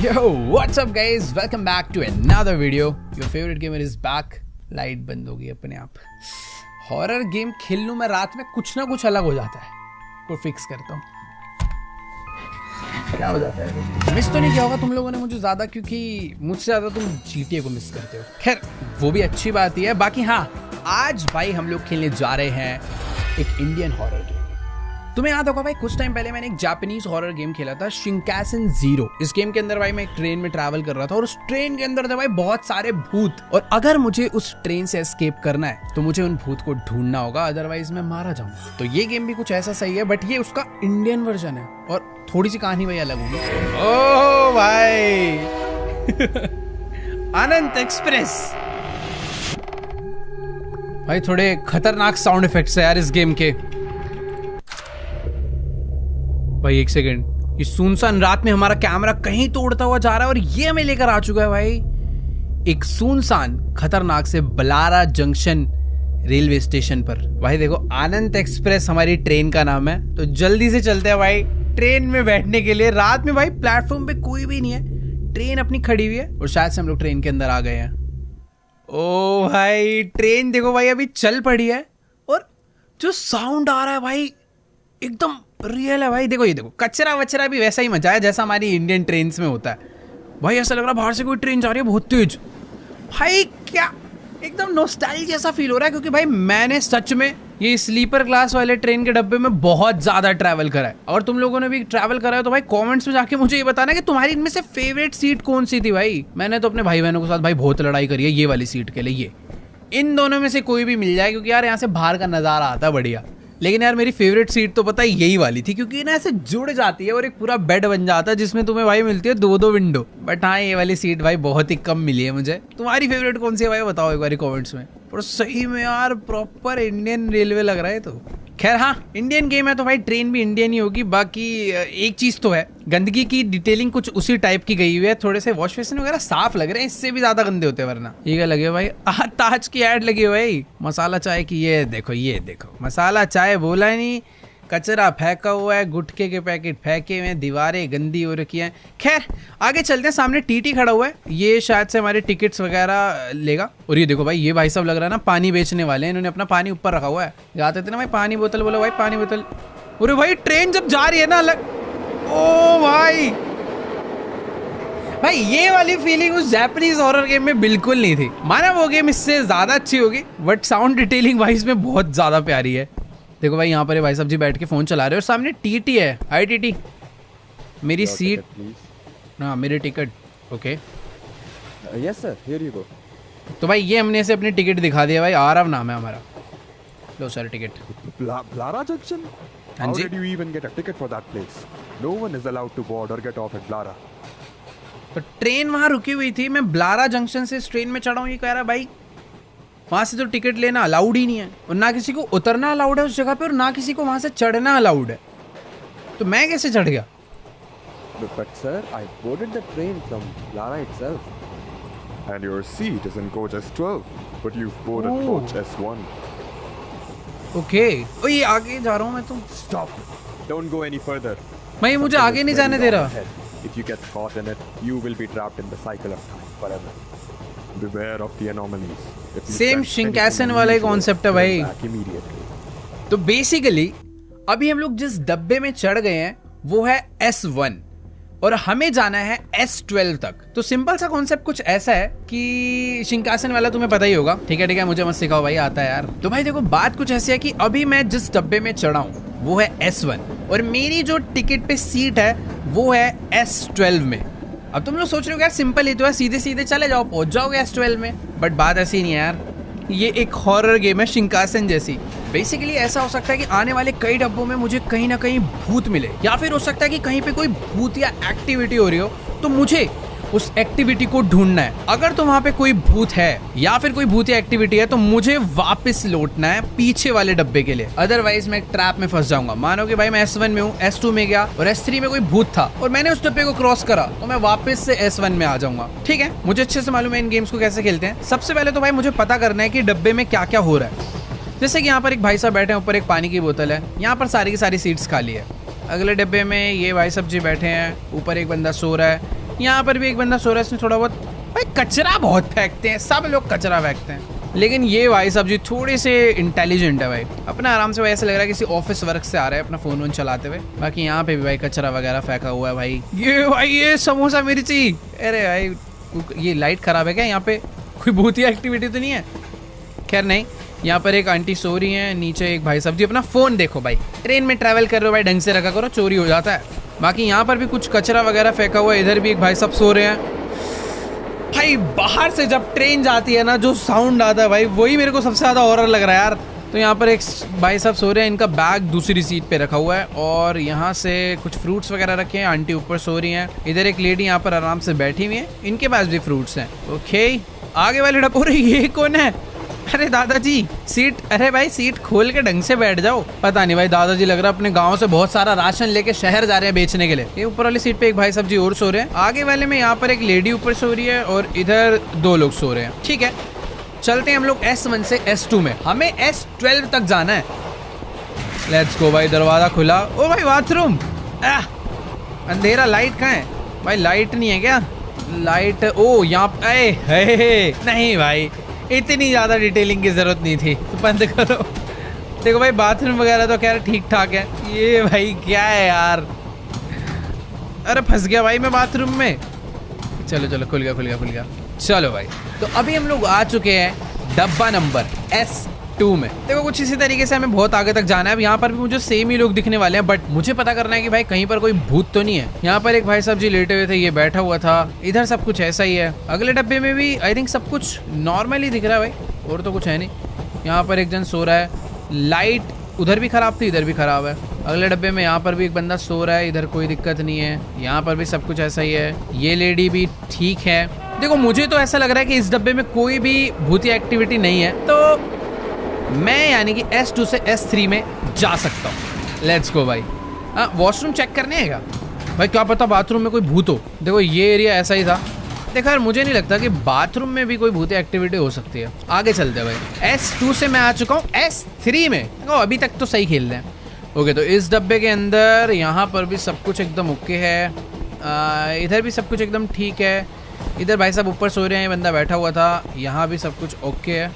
Yo, what's up guys? Welcome back to another video. Your favorite gamer is back. Light बंद होगी अपने आप। Horror game खेल लूं मैं रात में, कुछ ना कुछ अलग हो जाता है। को फिक्स करता हूँ। क्या हो जाता है? मिस तो नहीं किया होगा तुम लोगों ने मुझे ज्यादा, क्योंकि मुझसे ज्यादा तुम GTA को मिस करते हो। खैर वो भी अच्छी बात ही है। बाकी हाँ, आज भाई हम लोग खेलने जा रहे हैं एक इंडियन हॉरर गेम। तुम्हें याद होगा भाई, कुछ टाइम पहले मैंने एक जापानीज हॉरर गेम खेला था, शिंकासेन ज़ीरो। इस गेम के अंदर भाई मैं एक ट्रेन में ट्रैवल कर रहा था और उस ट्रेन के अंदर थे भाई बहुत सारे भूत, और अगर मुझे उस ट्रेन से एस्केप करना है तो मुझे उन भूत को ढूंढना होगा, अदरवाइज मैं मारा जाऊंगा। तो ये गेम भी कुछ ऐसा सही है, बट ये उसका इंडियन वर्जन है और थोड़ी सी कहानी भाई अलग होगी। ओह भाई अनंत एक्सप्रेस भाई, थोड़े खतरनाक साउंड इफेक्ट्स है यार इस गेम के। भाई एक सेकंड, इस सुनसान रात में हमारा कैमरा कहीं तो उड़ता हुआ जा रहा है और ये हमें लेकर आ चुका है भाई एक सुनसान खतरनाक से बलारा जंक्शन रेलवे स्टेशन पर। भाई देखो, आनंद एक्सप्रेस हमारी ट्रेन का नाम है, तो जल्दी से चलते हैं भाई ट्रेन में बैठने के लिए। रात में भाई प्लेटफॉर्म पे कोई भी नहीं है, ट्रेन अपनी खड़ी हुई है और शायद से हम लोग ट्रेन के अंदर आ गए हैं। ओ भाई ट्रेन देखो भाई अभी चल पड़ी है और जो साउंड आ रहा है भाई एकदम रियल है भाई। देखो ये देखो, कचरा वचरा भी वैसा ही मचा है जैसा हमारी इंडियन ट्रेन्स में होता है भाई। ऐसा लग रहा है बाहर से कोई ट्रेन जा रही है बहुत तेज भाई। क्या एकदम नॉस्टैल्जिया जैसा फील हो रहा है, क्योंकि भाई मैंने सच में ये स्लीपर क्लास वाले ट्रेन के डब्बे में बहुत ज्यादा ट्रैवल करा है। और तुम लोगों ने भी ट्रैवल करा है तो भाई कमेंट्स में जाके मुझे ये बताना कि तुम्हारी इनमें से फेवरेट सीट कौन सी थी भाई। मैंने तो अपने भाई बहनों के साथ भाई बहुत लड़ाई करी है ये वाली सीट के लिए। ये इन दोनों में से कोई भी मिल जाए, क्योंकि यार यहाँ से बाहर का नजारा आता है बढ़िया। लेकिन यार मेरी फेवरेट सीट तो पता है यही वाली थी, क्योंकि ना ऐसे जुड़ जाती है और एक पूरा बेड बन जाता है जिसमें तुम्हें भाई मिलती है दो विंडो। बट हाँ, ये वाली सीट भाई बहुत ही कम मिली है मुझे। तुम्हारी फेवरेट कौन सी है भाई, बताओ एक बार कमेंट्स में। पर सही में यार प्रॉपर इंडियन रेलवे लग रहा है। तो खैर हाँ, इंडियन गेम है तो भाई ट्रेन भी इंडियन ही होगी। बाकी एक चीज तो है, गंदगी की डिटेलिंग कुछ उसी टाइप की गई हुई है। थोड़े से वॉश बेसिन वगैरह साफ लग रहे हैं, इससे भी ज्यादा गंदे होते हैं वरना। ये क्या लगे भाई, ताज की ऐड लगी है भाई मसाला चाय की। ये देखो मसाला चाय बोला नहीं, कचरा फेंका हुआ है, गुटखे के पैकेट फेंके हुए हैं, दीवारें गंदी हो रखी हैं। खैर आगे चलते हैं, सामने टीटी खड़ा हुआ है, ये शायद से हमारे टिकट्स वगैरह लेगा। और ये देखो भाई, ये भाई सब लग रहा है ना पानी बेचने वाले हैं, इन्होंने अपना पानी ऊपर रखा हुआ है। जाते थे ना भाई पानी बोतल, बोलो भाई पानी बोतल। अरे भाई ट्रेन जब जा रही है ना ओ भाई ये वाली फीलिंग उस जापानीज हॉरर गेम में बिल्कुल नहीं थी। माना वो गेम इससे ज्यादा अच्छी होगी, बट साउंड डिटेलिंग भाई इसमें बहुत ज्यादा प्यारी है। देखो भाई यहाँ पर भाई साहब जी बैठ के फोन चला रहे हैं और सामने टीटी है। हाय टीटी, मेरी सीट, हाँ मेरी ticket. Okay yes sir, here you go. तो भाई ये हमने इसे अपनी टिकट दिखा दिया भाई, आरव नाम है हमारा। लो सर टिकट। Blara Junction? हाँ How जी। did you even get a ticket for that place? No one is allowed to board or get off at Blara. तो ट्रेन वहाँ रुकी हुई थी, मैं ब्लारा जंक्शन से इस ट्रेन में चढ़ा हूँ। ये कह रहा भाई वहाँ से तो टिकट लेना अलाउड ही नहीं है, और ना किसी को उतरना अलाउड है उस जगह पे, और ना किसी को वहाँ से चढ़ना अलाउड है। तो मैं कैसे चढ़ गया? But sir, I boarded the train from Blara itself. And your seat is in coach S12, but you've boarded coach S1. Okay, ओ ये आगे जा रहा हूँ मैं तो। Stop! Don't go any further. मैं मुझे आगे नहीं जाने दे रहा। If you get caught in it, you will be trapped in the cycle of time forever. Beware of the anomalies. Same shinkansen वाला ही कॉन्सेप्ट है भाई। तो बेसिकली अभी हम लोग जिस डब्बे में चढ़ गए हैं वो है S1 और हमें जाना है S12 तक। तो सिंपल सा कॉन्सेप्ट कुछ ऐसा है कि शिंकासेन वाला तुम्हें पता ही होगा। ठीक है मुझे मत सिखाओ भाई, आता है यार। तो भाई देखो बात कुछ ऐसी है कि अभी मैं जिस डब्बे में चढ़ा हूँ वो है S1 और मेरी जो टिकट पे सीट है वो है S12 में। अब तुम लोग सोच रहे हो यार सिंपल ही तो है, सीधे सीधे चले जाओ पहुंच जाओगे S12 में, बट बात ऐसी नहीं है यार। ये एक हॉरर गेम है शिंकासेन जैसी। बेसिकली ऐसा हो सकता है कि आने वाले कई डब्बों में मुझे कहीं ना कहीं भूत मिले, या फिर हो सकता है कि कहीं पे कोई भूत या एक्टिविटी हो रही हो तो मुझे उस एक्टिविटी को ढूंढना है। अगर तो वहां पे कोई भूत है या फिर कोई भूत या एक्टिविटी है तो मुझे वापस लौटना है पीछे वाले डब्बे के लिए, अदरवाइज मैं एक ट्रैप में फंस जाऊंगा। मानो कि भाई मैं S1 में हूँ, S2 में गया और S3 में कोई भूत था और मैंने उस डब्बे को क्रॉस करा तो मैं वापस से S1 में आ जाऊंगा। ठीक है, मुझे अच्छे से मालूम है इन गेम्स को कैसे खेलते हैं। सबसे पहले तो भाई मुझे पता करना है कि डब्बे में क्या क्या हो रहा है। जैसे कि यहाँ पर एक भाई साहब बैठे हैं, ऊपर एक पानी की बोतल है, यहाँ पर सारी की सारी सीट्स खाली है। अगले डिब्बे में ये भाई साहब जी बैठे हैं, ऊपर एक बंदा सो रहा है, यहाँ पर भी एक बंदा सो रहा है, इसने थोड़ा बहुत भाई कचरा बहुत फेंकते हैं, सब लोग कचरा फेंकते हैं, लेकिन ये भाई साहब जी थोड़े से इंटेलिजेंट है भाई, अपना आराम से भाई ऐसे लग रहा है किसी ऑफिस वर्क से आ रहा है अपना फोन वोन चलाते हुए। बाकी यहाँ पे भी भाई कचरा वगैरह फेंका हुआ है भाई। ये समोसा मिर्ची, अरे भाई ये लाइट खराब है क्या? यहाँ पे कोई भूतिया एक्टिविटी तो नहीं है? खैर नहीं। यहाँ पर एक आंटी सो रही है, नीचे एक भाई साहब जी अपना फोन देखो भाई, ट्रेन में ट्रैवल कर रहे हो भाई ढंग से रखा करो, चोरी हो जाता है। बाकी यहाँ पर भी कुछ कचरा वगैरह फेंका हुआ है, इधर भी एक भाई साहब सो रहे हैं। भाई बाहर से जब ट्रेन जाती है ना जो साउंड आता है भाई, वही मेरे को सबसे ज़्यादा हॉरर लग रहा है यार। तो यहाँ पर एक भाई साहब सो रहे हैं, इनका बैग दूसरी सीट पे रखा हुआ है और यहाँ से कुछ फ्रूट्स वगैरह रखे हैं, आंटी ऊपर सो रही हैं, इधर एक लेडी यहाँ पर आराम से बैठी हुई है, इनके पास भी फ्रूट्स हैं। ओके आगे वाले डब्बे, ये कौन है? अरे दादाजी सीट, अरे भाई सीट खोल के ढंग से बैठ जाओ। पता नहीं भाई दादाजी लग रहा है अपने गांव से बहुत सारा राशन लेके शहर जा रहे हैं बेचने के लिए। ये ऊपर वाली सीट पे एक भाई साहब जी और सो रहे हैं, आगे वाले में यहाँ पर एक लेडी ऊपर सो रही है और इधर 2 लोग सो रहे हैं। ठीक है चलते हैं हम लोग S1 से S2 में, हमें S12 तक जाना है। लेट्स गो भाई, दरवाजा खुला। ओ भाई बाथरूम, अंधेरा, लाइट कहाँ है भाई? लाइट नहीं है क्या? लाइट, ओ यहाँ नहीं भाई इतनी ज़्यादा डिटेलिंग की ज़रूरत नहीं थी, तो बंद करो। देखो भाई बाथरूम वगैरह तो खैर ठीक ठाक है। ये भाई क्या है यार? अरे फंस गया भाई मैं बाथरूम में। चलो चलो खुल गया। चलो भाई तो अभी हम लोग आ चुके हैं डब्बा नंबर S2 में। देखो कुछ इसी तरीके से हमें बहुत आगे तक जाना है। अब यहाँ पर भी मुझे सेम ही लोग दिखने वाले हैं, बट मुझे पता करना है कि भाई कहीं पर कोई भूत तो नहीं है। यहाँ पर एक भाई साहब जी लेटे हुए थे, ये बैठा हुआ था, इधर सब कुछ ऐसा ही है। अगले डब्बे में भी आई थिंक सब कुछ नॉर्मल ही दिख रहा है भाई, और तो कुछ है नहीं। यहाँ पर एक जन सो रहा है, लाइट उधर भी खराब थी, इधर भी खराब है। अगले डब्बे में यहाँ पर भी एक बंदा सो रहा है, इधर कोई दिक्कत नहीं है। यहाँ पर भी सब कुछ ऐसा ही है, ये लेडी भी ठीक है। देखो मुझे तो ऐसा लग रहा है कि इस डब्बे में कोई भी भूतिया एक्टिविटी नहीं है, तो मैं यानी कि S2 से S3 में जा सकता हूँ। लेट्स गो भाई। वॉशरूम चेक करने है क्या भाई? क्या पता बाथरूम में कोई भूत हो। देखो ये एरिया ऐसा ही था। देखो यार मुझे नहीं लगता कि बाथरूम में भी कोई भूतिया एक्टिविटी हो सकती है। आगे चलते हैं भाई। S2 से मैं आ चुका हूँ S3 में। देखो अभी तक तो सही खेल रहे हैं। ओके तो इस डब्बे के अंदर यहाँ पर भी सब कुछ एकदम ओके है, इधर भी सब कुछ एकदम ठीक है। इधर भाई साहब ऊपर सो रहे हैं, ये बंदा बैठा हुआ था, यहाँ भी सब कुछ ओके है।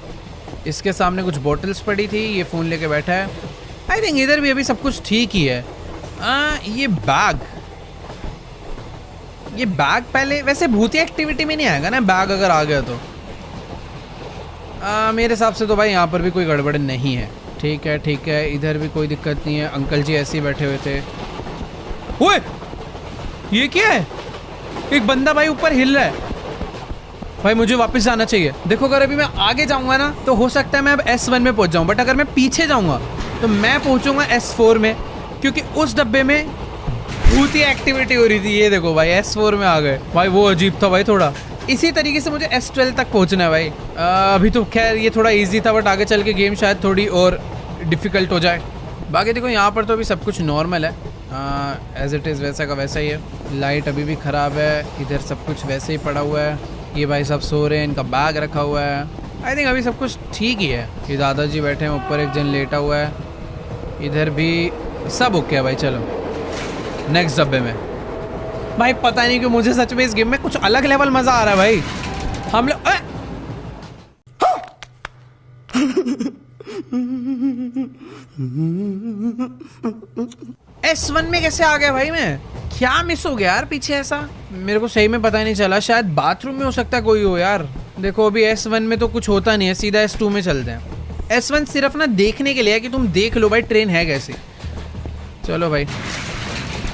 इसके सामने कुछ बॉटल्स पड़ी थी, ये फ़ोन लेके बैठा है। आई थिंक इधर भी अभी सब कुछ ठीक ही है। ये बैग पहले वैसे भूतिया एक्टिविटी में नहीं आएगा ना, बैग अगर आ गया तो। मेरे हिसाब से तो भाई यहाँ पर भी कोई गड़बड़ नहीं है। ठीक है इधर भी कोई दिक्कत नहीं है। अंकल जी ऐसे ही बैठे हुए थे। ओए ये क्या है? एक बंदा भाई ऊपर हिल रहा है। भाई मुझे वापस जाना चाहिए। देखो अगर अभी मैं आगे जाऊंगा ना तो हो सकता है मैं अब S1 में पहुंच जाऊं, बट अगर मैं पीछे जाऊंगा तो मैं पहुंचूंगा S4 में, क्योंकि उस डब्बे में भूतिया एक्टिविटी हो रही थी। ये देखो भाई S4 में आ गए भाई, वो अजीब था भाई थोड़ा। इसी तरीके से मुझे S12 तक पहुंचना है भाई। अभी तो खैर ये थोड़ा इजी था, बट आगे चल के गेम शायद थोड़ी और डिफिकल्ट हो जाए। बाकी देखो यहाँ पर तो अभी सब कुछ नॉर्मल है, एज इट इज़ वैसा का वैसा ही है। लाइट अभी भी ख़राब है, इधर सब कुछ वैसे ही पड़ा हुआ है। ये भाई सब सो रहे हैं, इनका बैग रखा हुआ है। आई थिंक अभी सब कुछ ठीक ही है। ये दादाजी बैठे हैं, ऊपर एक जन लेटा हुआ है, इधर भी सब ओके है भाई। चलो नेक्स्ट डब्बे में। भाई पता नहीं क्यों मुझे सच में इस गेम में कुछ अलग लेवल मजा आ रहा है भाई। हम लोग S1 में कैसे आ गया भाई? मैं क्या मिस हो गया यार पीछे? ऐसा मेरे को सही में पता नहीं चला। शायद बाथरूम में हो सकता है कोई हो यार। देखो अभी S1 में तो कुछ होता नहीं है, सीधा S2 में चलते हैं। S1 सिर्फ ना देखने के लिए है कि तुम देख लो भाई ट्रेन है कैसी। चलो भाई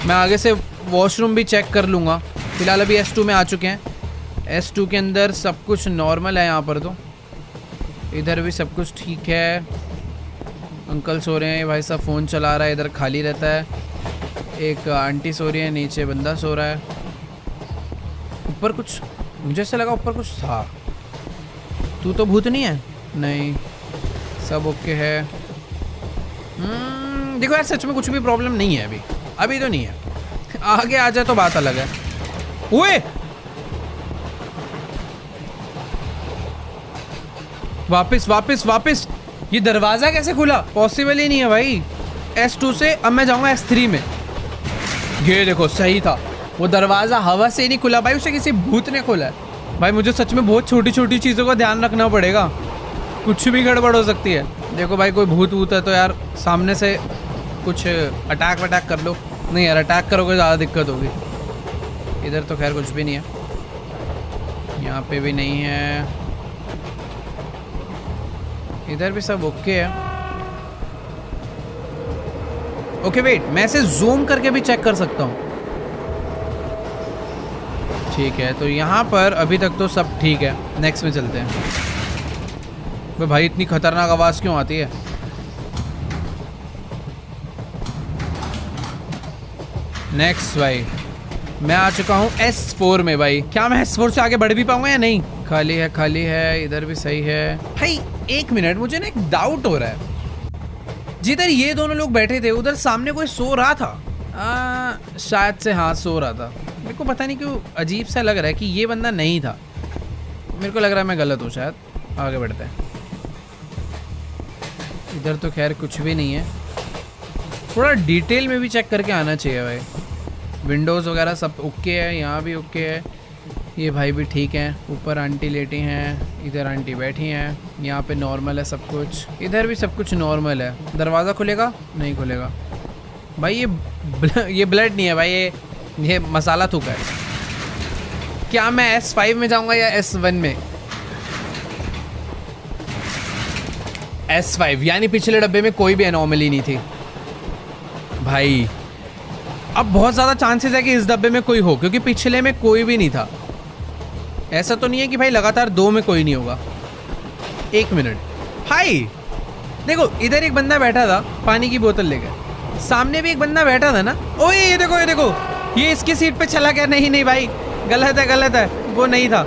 मैं आगे से वॉशरूम भी चेक कर लूँगा। फिलहाल अभी S2 में आ चुके हैं। S2 के अंदर सब कुछ नॉर्मल है। यहाँ पर तो इधर भी सब कुछ ठीक है। अंकल सो रहे हैं, भाई साहब फ़ोन चला रहा है, इधर खाली रहता है। एक आंटी सो रही है, नीचे बंदा सो रहा है। ऊपर कुछ मुझे ऐसा लगा ऊपर कुछ था। तू तो भूत नहीं है? नहीं सब ओके है। देखो यार सच में कुछ भी प्रॉब्लम नहीं है अभी तो नहीं है। आगे आ जाए तो बात अलग है। ओए वापस ये दरवाजा कैसे खुला? पॉसिबल ही नहीं है भाई। S2 से अब मैं जाऊंगा S3 में। ये देखो सही था, वो दरवाजा हवा से नहीं खुला भाई, उसे किसी भूत ने खोला है। भाई मुझे सच में बहुत छोटी छोटी चीज़ों का ध्यान रखना पड़ेगा, कुछ भी गड़बड़ हो सकती है। देखो भाई कोई भूत वूत है तो यार सामने से कुछ अटैक वटैक कर लो। नहीं यार अटैक करोगे ज़्यादा दिक्कत होगी। इधर तो खैर कुछ भी नहीं है, यहाँ पे भी नहीं है, इधर भी सब ओके है। ओके वेट, मैं इसे जूम करके भी चेक कर सकता हूँ। ठीक है तो यहाँ पर अभी तक तो सब ठीक है, नेक्स्ट में चलते हैं। भाई इतनी खतरनाक आवाज़ क्यों आती है? नेक्स्ट भाई मैं आ चुका हूँ S4 में। भाई क्या मैं S4 से आगे बढ़ भी पाऊंगा या नहीं? खाली है, खाली है, इधर भी सही है। भाई एक मिनट, मुझे ना एक डाउट हो रहा है। जिधर ये दोनों लोग बैठे थे उधर सामने कोई सो रहा था। शायद से हाँ सो रहा था। मेरे को पता नहीं क्यों अजीब सा लग रहा है कि ये बंदा नहीं था। मेरे को लग रहा है मैं गलत हूँ शायद। आगे बढ़ते हैं। इधर तो खैर कुछ भी नहीं है, थोड़ा डिटेल में भी चेक करके आना चाहिए भाई। विंडोज़ वगैरह सब ओके है, यहाँ भी ओके है, ये भाई भी ठीक है। ऊपर आंटी लेटी हैं, इधर आंटी बैठी हैं, यहाँ पे नॉर्मल है सब कुछ, इधर भी सब कुछ नॉर्मल है। दरवाज़ा खुलेगा? नहीं खुलेगा भाई। ये ब्लड नहीं है भाई, ये मसाला थूका है। क्या मैं S5 में जाऊँगा या S1 में? S5 यानी पिछले डब्बे में कोई भी एनोमली नहीं थी भाई। अब बहुत ज़्यादा चांसेस है कि इस डब्बे में कोई हो, क्योंकि पिछले में कोई भी नहीं था। ऐसा तो नहीं है कि भाई लगातार 2 में कोई नहीं होगा। एक मिनट भाई, देखो इधर एक बंदा बैठा था पानी की बोतल लेकर, सामने भी एक बंदा बैठा था ना। ओए ये देखो, ये देखो, ये इसकी सीट पे चला गया। नहीं नहीं भाई गलत है, गलत है, वो नहीं था।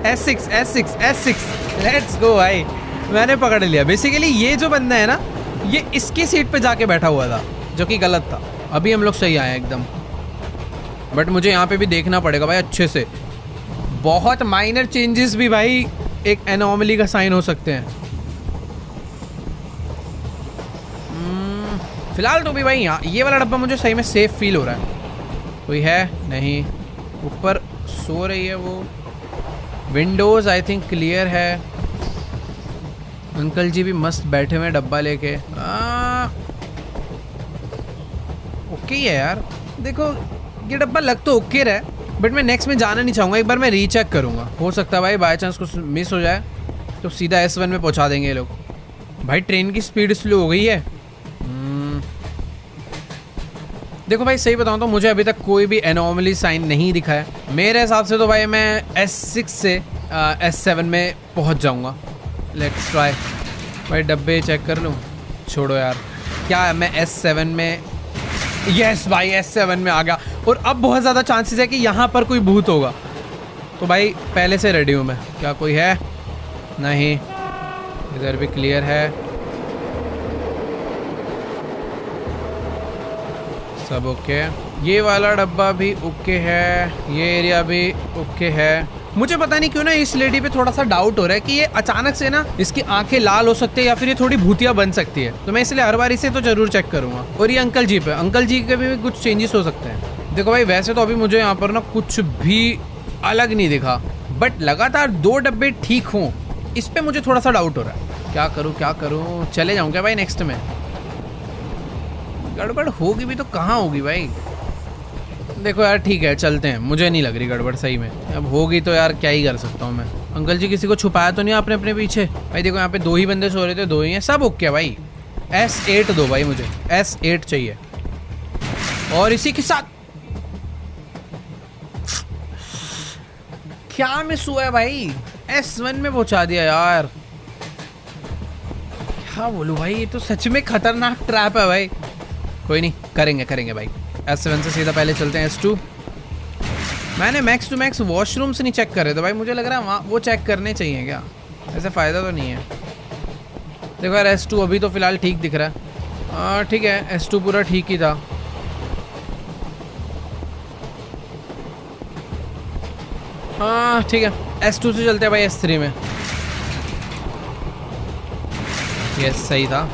S6 लेट्स गो भाई, मैंने पकड़ लिया। बेसिकली ये जो बंदा है ना, ये इसकी सीट पे जाके बैठा हुआ था, जो कि गलत था। अभी हम लोग सही आए एकदम, बट मुझे यहाँ पे भी देखना पड़ेगा भाई अच्छे से। बहुत माइनर चेंजेस भी भाई एक एनोमली का साइन हो सकते हैं। फिलहाल तो भी भाई यहाँ ये वाला डब्बा मुझे सही में सेफ फील हो रहा है। कोई है नहीं, ऊपर सो रही है वो। विंडोज़ आई थिंक क्लियर है। अंकल जी भी मस्त बैठे हुए हैं डब्बा लेके। ओके है यार। देखो ये डब्बा लग तो ओके रहा है, बट मैं नेक्स्ट में जाना नहीं चाहूँगा। एक बार मैं रीचेक करूँगा, हो सकता है भाई बाय चांस कुछ मिस हो जाए तो सीधा S1 में पहुँचा देंगे ये लोग। भाई ट्रेन की स्पीड स्लो हो गई है। देखो भाई सही बताऊँ तो मुझे अभी तक कोई भी एनोमली साइन नहीं दिखा है। मेरे हिसाब से तो भाई मैं S6 से S7 में पहुँच जाऊँगा। Let's try. भाई डब्बे चेक कर लूँ? छोड़ो यार, क्या मैं S7 में? यस भाई S7 में आ गया। और अब बहुत ज़्यादा चांसेस है कि यहाँ पर कोई भूत होगा, तो भाई पहले से रेडी हूँ मैं। क्या कोई है? नहीं, इधर भी क्लियर है, सब ओके। ये वाला डब्बा भी ओके है, ये एरिया भी ओके है। मुझे पता नहीं क्यों ना इस लेडी पे थोड़ा सा डाउट हो रहा है कि ये अचानक से ना इसकी आंखें लाल हो सकती है या फिर ये थोड़ी भूतिया बन सकती है, तो मैं इसलिए हर बार इसे तो जरूर चेक करूंगा। और ये अंकल जी पे, अंकल जी के भी कुछ चेंजेस हो सकते हैं। देखो भाई वैसे तो अभी मुझे यहाँ पर ना कुछ भी अलग नहीं दिखा, बट लगातार 2 डब्बे ठीक हों इस पे मुझे थोड़ा सा डाउट हो रहा है। क्या करूँ क्या करूँ? चले जाऊँ क्या भाई नेक्स्ट में? गड़बड़ होगी भी तो कहाँ होगी भाई? देखो यार ठीक है चलते हैं, मुझे नहीं लग रही गड़बड़ सही में। अब होगी तो यार क्या ही कर सकता हूँ मैं। अंकल जी किसी को छुपाया तो नहीं आपने अपने पीछे? भाई देखो यहाँ पे 2 ही बंदे सो रहे थे, 2 ही हैं, सब ओके है भाई। S8 दो भाई, मुझे S8 चाहिए। और इसी के साथ क्या मिस हुआ है भाई? S1 में पहुंचा दिया यार। क्या बोलूं भाई, ये तो सच में खतरनाक ट्रैप है भाई। कोई नहीं, करेंगे भाई। S7 से सीधा पहले चलते हैं S2। मैंने मैक्स टू मैक्स वॉशरूम से नहीं चेक करे तो भाई मुझे लग रहा है वहाँ वो चेक करने चाहिए क्या? ऐसे फ़ायदा तो नहीं है। देखो यार S2 अभी तो फ़िलहाल ठीक दिख रहा है। ठीक है S2 पूरा ठीक ही था। हाँ ठीक है, S2 से चलते हैं भाई S3 में। यस सही था।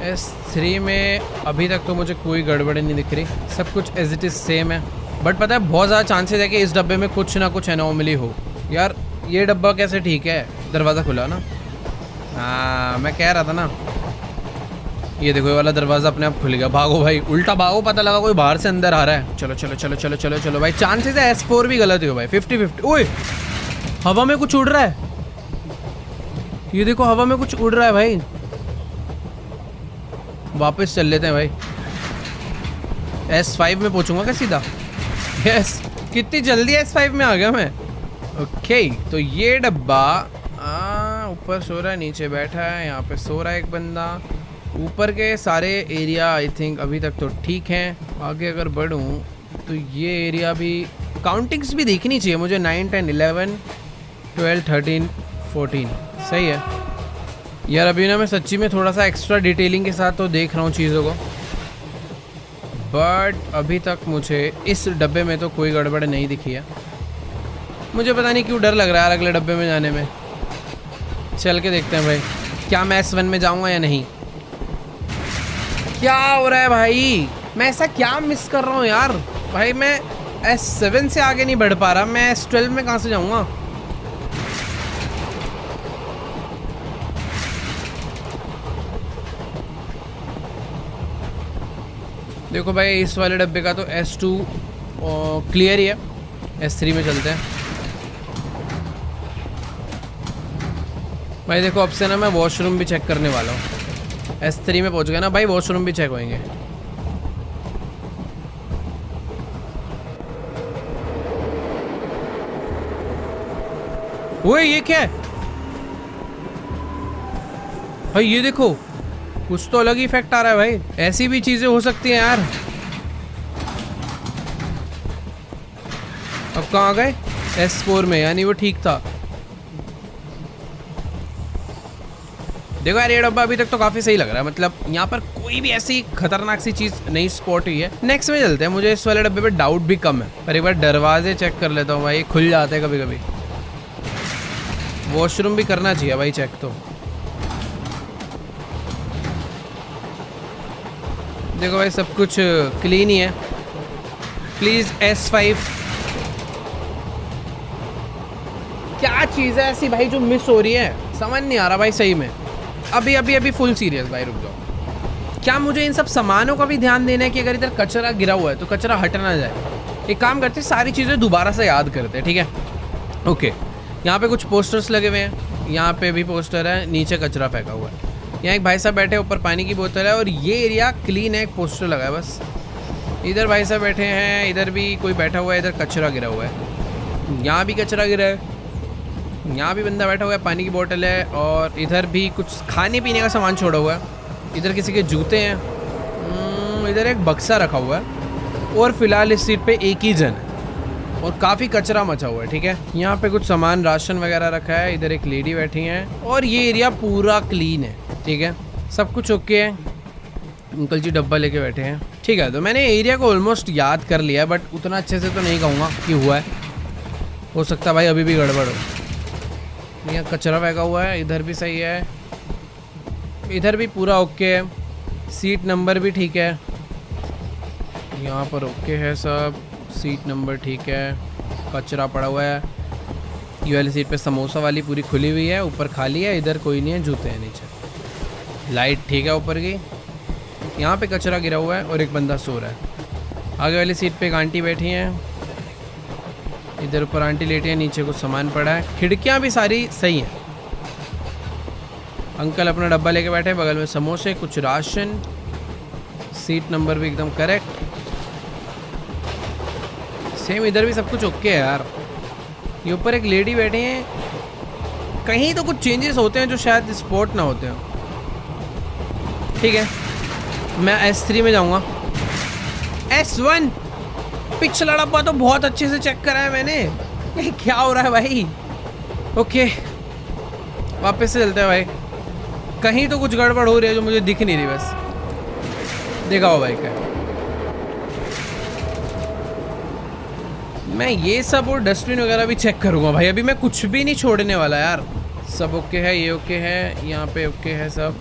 S3 में अभी तक तो मुझे कोई गड़बड़ी नहीं दिख रही, सब कुछ एज इट इज़ सेम है। बट पता है बहुत ज़्यादा चांसेस है कि इस डब्बे में कुछ ना कुछ एनोमली हो। यार ये डब्बा कैसे ठीक है, दरवाज़ा खुला ना। हाँ मैं कह रहा था ना। ये देखो ये वाला दरवाज़ा अपने आप खुल गया। भागो भाई, उल्टा भागो, पता लगा कोई बाहर से अंदर आ रहा है। चलो चलो चलो चलो चलो चलो भाई, चांसेस है S4 भी गलत ही हो भाई, 50-50। ओए हवा में कुछ उड़ रहा है, ये देखो हवा में कुछ उड़ रहा है भाई। वापस चल लेते हैं भाई, S5 में पहुंचूंगा क्या सीधा? यस, कितनी जल्दी S5 में आ गया मैं। ओके तो ये डब्बा ऊपर सो रहा है, नीचे बैठा है, यहाँ पे सो रहा है एक बंदा। ऊपर के सारे एरिया आई थिंक अभी तक तो ठीक हैं। आगे अगर बढ़ूँ तो ये एरिया भी, काउंटिंग्स भी देखनी चाहिए मुझे। 9, 10, 11, 12, 13, 14 सही है यार। अभी ना मैं सच्ची में थोड़ा सा एक्स्ट्रा डिटेलिंग के साथ तो देख रहा हूँ चीज़ों को, बट अभी तक मुझे इस डब्बे में तो कोई गड़बड़ नहीं दिखी है। मुझे पता नहीं क्यों डर लग रहा है अगले डब्बे में जाने में। चल के देखते हैं भाई, क्या मैं S1 में जाऊँगा या नहीं। क्या हो रहा है भाई, मैं ऐसा क्या मिस कर रहा हूँ यार। भाई मैं S7 से आगे नहीं बढ़ पा रहा, मैं S12 में कहाँ से जाऊँगा। देखो भाई इस वाले डब्बे का तो S2 क्लियर ही है। S3 में चलते हैं भाई। देखो अब से ना मैं वॉशरूम भी चेक करने वाला हूँ। S3 में पहुँच गया ना भाई, वॉशरूम भी चेक होंगे। ओए ये क्या है भाई, ये देखो कुछ तो अलग ही इफेक्ट आ रहा है भाई। ऐसी भी चीजें हो सकती हैं यार। अब कहाँ आ गए? S4 में, यानी वो ठीक था। देखो यार ये डब्बा अभी तक तो काफी सही लग रहा है, मतलब यहाँ पर कोई भी ऐसी खतरनाक सी चीज नहीं स्पॉट हुई है। नेक्स्ट में चलते हैं, मुझे इस वाले डब्बे पे डाउट भी कम है। पर एक बार दरवाजे चेक कर लेता हूँ भाई, खुल जाते हैं कभी कभी। वॉशरूम भी करना चाहिए भाई चेक तो। देखो भाई सब कुछ क्लीन ही है। Please S5। क्या चीज़ है ऐसी भाई जो मिस हो रही है, समझ नहीं आ रहा भाई सही में। अभी अभी अभी फुल सीरियस भाई, रुक जाओ। क्या मुझे इन सब सामानों का भी ध्यान देना है कि अगर इधर कचरा गिरा हुआ है तो कचरा हट ना जाए। एक काम करते, सारी चीज़ें दोबारा से याद करते हैं, ठीक है। ओके यहाँ पे कुछ पोस्टर्स लगे हुए हैं, यहाँ पे भी पोस्टर है, नीचे कचरा फेंका हुआ है। यहाँ एक भाई साहब बैठे, ऊपर पानी की बोतल है, और ये एरिया क्लीन है। एक पोस्टर लगा है बस। इधर भाई साहब बैठे हैं, इधर भी कोई बैठा हुआ है, इधर कचरा गिरा हुआ है, यहाँ भी कचरा गिरा है, यहाँ भी बंदा बैठा हुआ है, पानी की बोतल है, और इधर भी कुछ खाने पीने का सामान छोड़ा हुआ है। इधर किसी के जूते हैं, इधर एक बक्सा रखा हुआ है, और फिलहाल इस सीट पे एक ही जन है, और काफ़ी कचरा मचा हुआ है, ठीक है। यहाँ पे कुछ सामान राशन वगैरह रखा है, इधर एक लेडी बैठी हैं, और ये एरिया पूरा क्लीन है, ठीक है। सब कुछ ओके है। अंकल जी डब्बा लेके बैठे हैं, ठीक है। तो मैंने एरिया को ऑलमोस्ट याद कर लिया, बट उतना अच्छे से तो नहीं कहूँगा कि हुआ है, हो सकता है भाई अभी भी गड़बड़ हो। यहाँ कचरा फेंका हुआ है, इधर भी सही है, इधर भी पूरा ओके है, सीट नंबर भी ठीक है, यहाँ पर ओके है सब, सीट नंबर ठीक है, कचरा पड़ा हुआ है। ये वाली सीट पे समोसा वाली पूरी खुली हुई है, ऊपर खाली है, इधर कोई नहीं है, जूते हैं नीचे, लाइट ठीक है ऊपर की। यहाँ पे कचरा गिरा हुआ है और एक बंदा सो रहा है। आगे वाली सीट पे एक आंटी बैठी हैं, इधर ऊपर आंटी लेटी है, नीचे कुछ सामान पड़ा है। खिड़कियाँ भी सारी सही हैं। अंकल अपना डब्बा लेके बैठे हैं, बगल में समोसे, कुछ राशन, सीट नंबर भी एकदम करेक्ट, सेम इधर भी सब कुछ ओके है यार। ये ऊपर एक लेडी बैठी हैं, कहीं तो कुछ चेंजेस होते हैं जो शायद स्पॉट ना होते हो, ठीक है। मैं S3 में जाऊंगा। S1 पिछला डब्बा तो बहुत अच्छे से चेक करा है मैंने। ये क्या हो रहा है भाई। ओके वापस से चलते हैं भाई, कहीं तो कुछ गड़बड़ हो रही है जो मुझे दिख नहीं रही, बस देखा हो भाई क्या। मैं ये सब और डस्टबिन वगैरह भी चेक करूँगा भाई, अभी मैं कुछ भी नहीं छोड़ने वाला यार। सब ओके है, ये ओके है, यहाँ पे ओके है सब।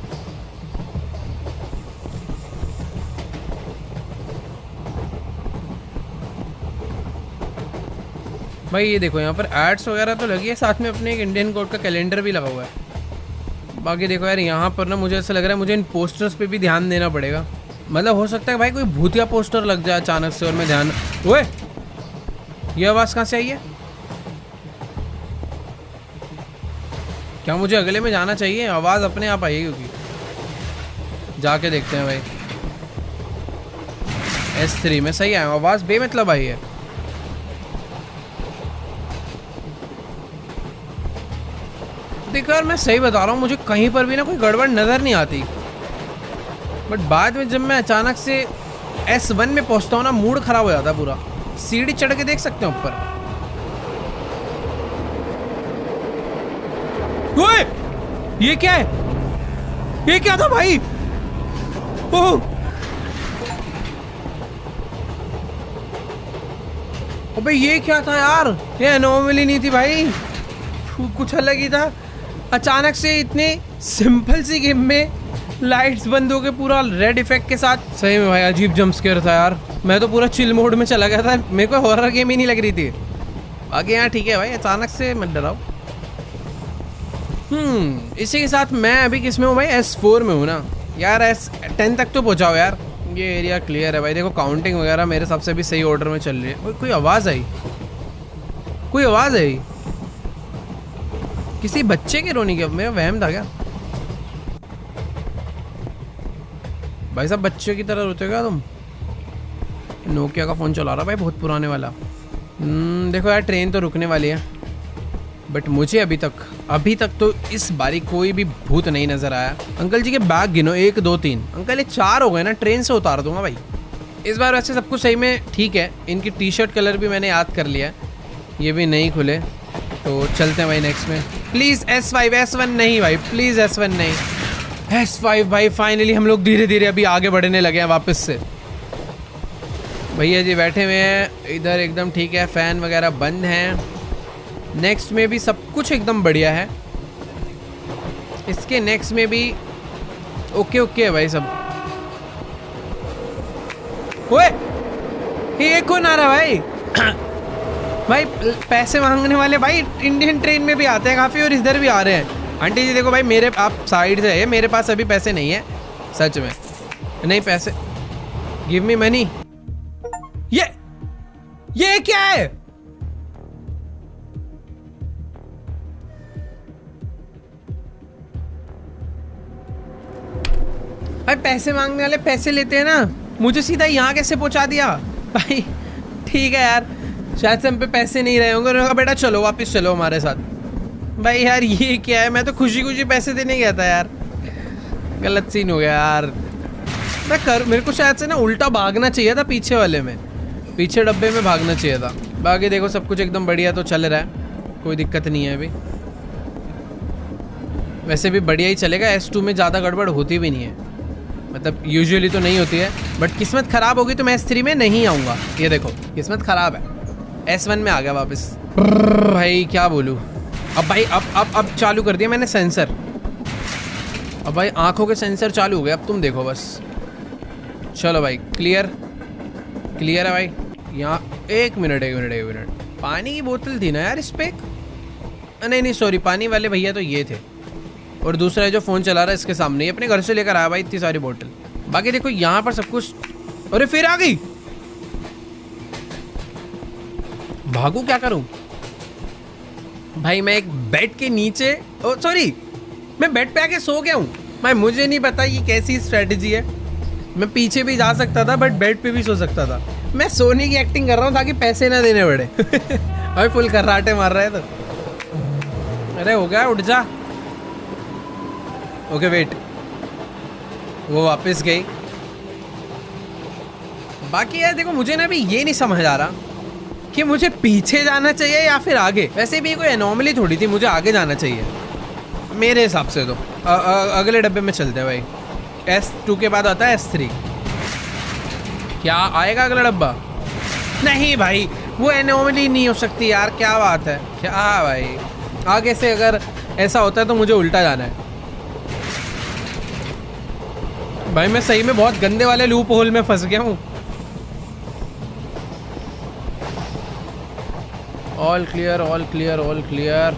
भाई ये देखो यहाँ पर एड्स वगैरह तो लगी है, साथ में अपने एक इंडियन कोड का कैलेंडर भी लगा हुआ है। बाकी देखो यार यहाँ पर ना मुझे ऐसा लग रहा है मुझे इन पोस्टर्स पे भी ध्यान देना पड़ेगा। मतलब हो सकता है भाई कोई भूतिया पोस्टर लग जाए अचानक से और मैं ध्यान। ओए ये आवाज़ कहाँ से आई है? क्या मुझे अगले में जाना चाहिए? आवाज़ अपने आप आई है क्योंकि। जाके देखते हैं भाई। S3 में सही है आवाज़, बेमतलब आई है। देखो यार मैं सही बता रहा हूँ, मुझे कहीं पर भी ना कोई गड़बड़ नज़र नहीं आती, बट बाद में जब मैं अचानक से S1 में पहुँचता हूँ ना मूड ख़राब हो जाता है पूरा। सीढ़ी चढ़ के देख सकते हैं ऊपर। ओए ये क्या है? ये क्या था भाई? ओह अबे ये क्या था यार? ये एनोमली नहीं थी भाई, कुछ अलग ही था। अचानक से इतने सिंपल सी गेम में लाइट्स बंद हो के पूरा रेड इफेक्ट के साथ। सही में भाई अजीब जंप स्केयर था यार। मैं तो पूरा चिल मोड में चला गया था, मेरे को हॉरर गेम ही नहीं लग रही थी। बाकी यहाँ ठीक है भाई, अचानक से मत डराओ। इसी के साथ मैं अभी किस में हूँ भाई? S4 में हूँ ना यार। S10 तक तो पहुँचाओ यार। ये एरिया क्लियर है भाई। देखो काउंटिंग वगैरह मेरे हिसाब से भी सही ऑर्डर में चल रही है। कोई आवाज़ आई, कोई आवाज़ आई किसी बच्चे के रोने की। मेरा वहम था क्या भाई साहब? बच्चे की तरह रोते क्या तुम? नोकिया का फ़ोन चला रहा भाई, बहुत पुराने वाला। देखो यार ट्रेन तो रुकने वाली है, बट मुझे अभी तक तो इस बारी कोई भी भूत नहीं नज़र आया। अंकल जी के बैग गिनो, 1 2 3। अंकल ये 4 हो गए ना, ट्रेन से उतार दूंगा भाई इस बार। वैसे सब कुछ सही में ठीक है। इनकी टी शर्ट कलर भी मैंने याद कर लिया है, ये भी नहीं खुले। तो चलते हैं भाई नेक्स्ट में। प्लीज़ S5 S1 नहीं भाई, प्लीज़ S1 नहीं, S5 भाई। फाइनली हम लोग धीरे धीरे अभी आगे बढ़ने लगे हैं वापस से। भैया जी बैठे हुए हैं इधर, एकदम ठीक है, फ़ैन वगैरह बंद हैं। नेक्स्ट में भी सब कुछ एकदम बढ़िया है। इसके नेक्स्ट में भी ओके है भाई सब। ओए ये कौन आ रहा भाई? भाई पैसे मांगने वाले भाई इंडियन ट्रेन में भी आते हैं काफ़ी, और इधर भी आ रहे हैं। आंटी जी देखो भाई, मेरे आप साइड से है, मेरे पास अभी पैसे नहीं है सच में। नहीं पैसे, गिव मी मनी। ये क्या है? भाई पैसे मांगने वाले पैसे लेते हैं ना, मुझे सीधा यहाँ कैसे पहुँचा दिया भाई? ठीक है यार, शायद से हम पे पैसे नहीं रहे होंगे। उन्होंने कहा बेटा चलो वापस चलो हमारे साथ। भाई यार ये क्या है? मैं तो खुशी खुशी पैसे देने गया था यार, गलत सीन हो गया यार। मेरे को शायद से ना उल्टा भागना चाहिए था, पीछे वाले में, पीछे डब्बे में भागना चाहिए था। बाकी देखो सब कुछ एकदम बढ़िया तो चल रहा है, कोई दिक्कत नहीं है अभी। वैसे भी बढ़िया ही चलेगा, S2 में ज़्यादा गड़बड़ होती भी नहीं है, मतलब यूजुअली तो नहीं होती है। बट किस्मत ख़राब होगी तो मैं S3 में नहीं आऊँगा। ये देखो किस्मत ख़राब है, S1 में आ गया वापस। भाई क्या बोलूँ अब भाई, अब चालू कर दिया मैंने सेंसर। अब भाई आँखों के सेंसर चालू हो गए, अब तुम देखो बस। चलो भाई क्लियर है भाई। यहाँ एक मिनट पानी की बोतल थी ना यार इस पे? नहीं सॉरी, पानी वाले भैया तो ये थे, और दूसरा जो फ़ोन चला रहा है इसके सामने, ये अपने घर से लेकर आया भाई इतनी सारी बोतल। बाकी देखो यहाँ पर सब कुछ। अरे फिर आ गई, भागू क्या करूँ भाई? मैं एक बेड के नीचे, ओ सॉरी मैं बेड पे आके सो गया हूँ भाई। मुझे नहीं पता ये कैसी स्ट्रेटजी है। मैं पीछे भी जा सकता था बट बेड पे भी सो सकता था। मैं सोने की एक्टिंग कर रहा हूँ ताकि पैसे ना देने पड़े। भाई फुल खर्राटे मार रहा है तो। अरे हो गया, उठ जा। ओके वेट, वो वापस गई। बाकी यार देखो मुझे ना अभी ये नहीं समझ आ रहा कि मुझे पीछे जाना चाहिए या फिर आगे। वैसे भी कोई एनोमली थोड़ी थी, मुझे आगे जाना चाहिए मेरे हिसाब से तो। अगले डब्बे में चलते हैं भाई। S2 के बाद आता है S3। क्या आएगा अगला डब्बा? नहीं भाई वो एनोमली नहीं हो सकती यार, क्या बात है क्या भाई? आगे से अगर ऐसा होता है तो मुझे उल्टा जाना है भाई। मैं सही में बहुत गंदे वाले लूप होल में फंस गया हूँ। All clear all clear all clear.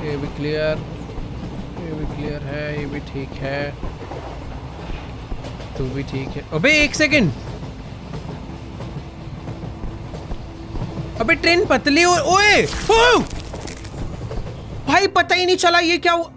ये भी क्लियर, ये भी क्लियर है, ये भी ठीक है, तू भी ठीक है। अबे एक सेकंड, अबे ट्रेन पतली हो। ओए ओ! भाई पता ही नहीं चला ये क्या हुआ।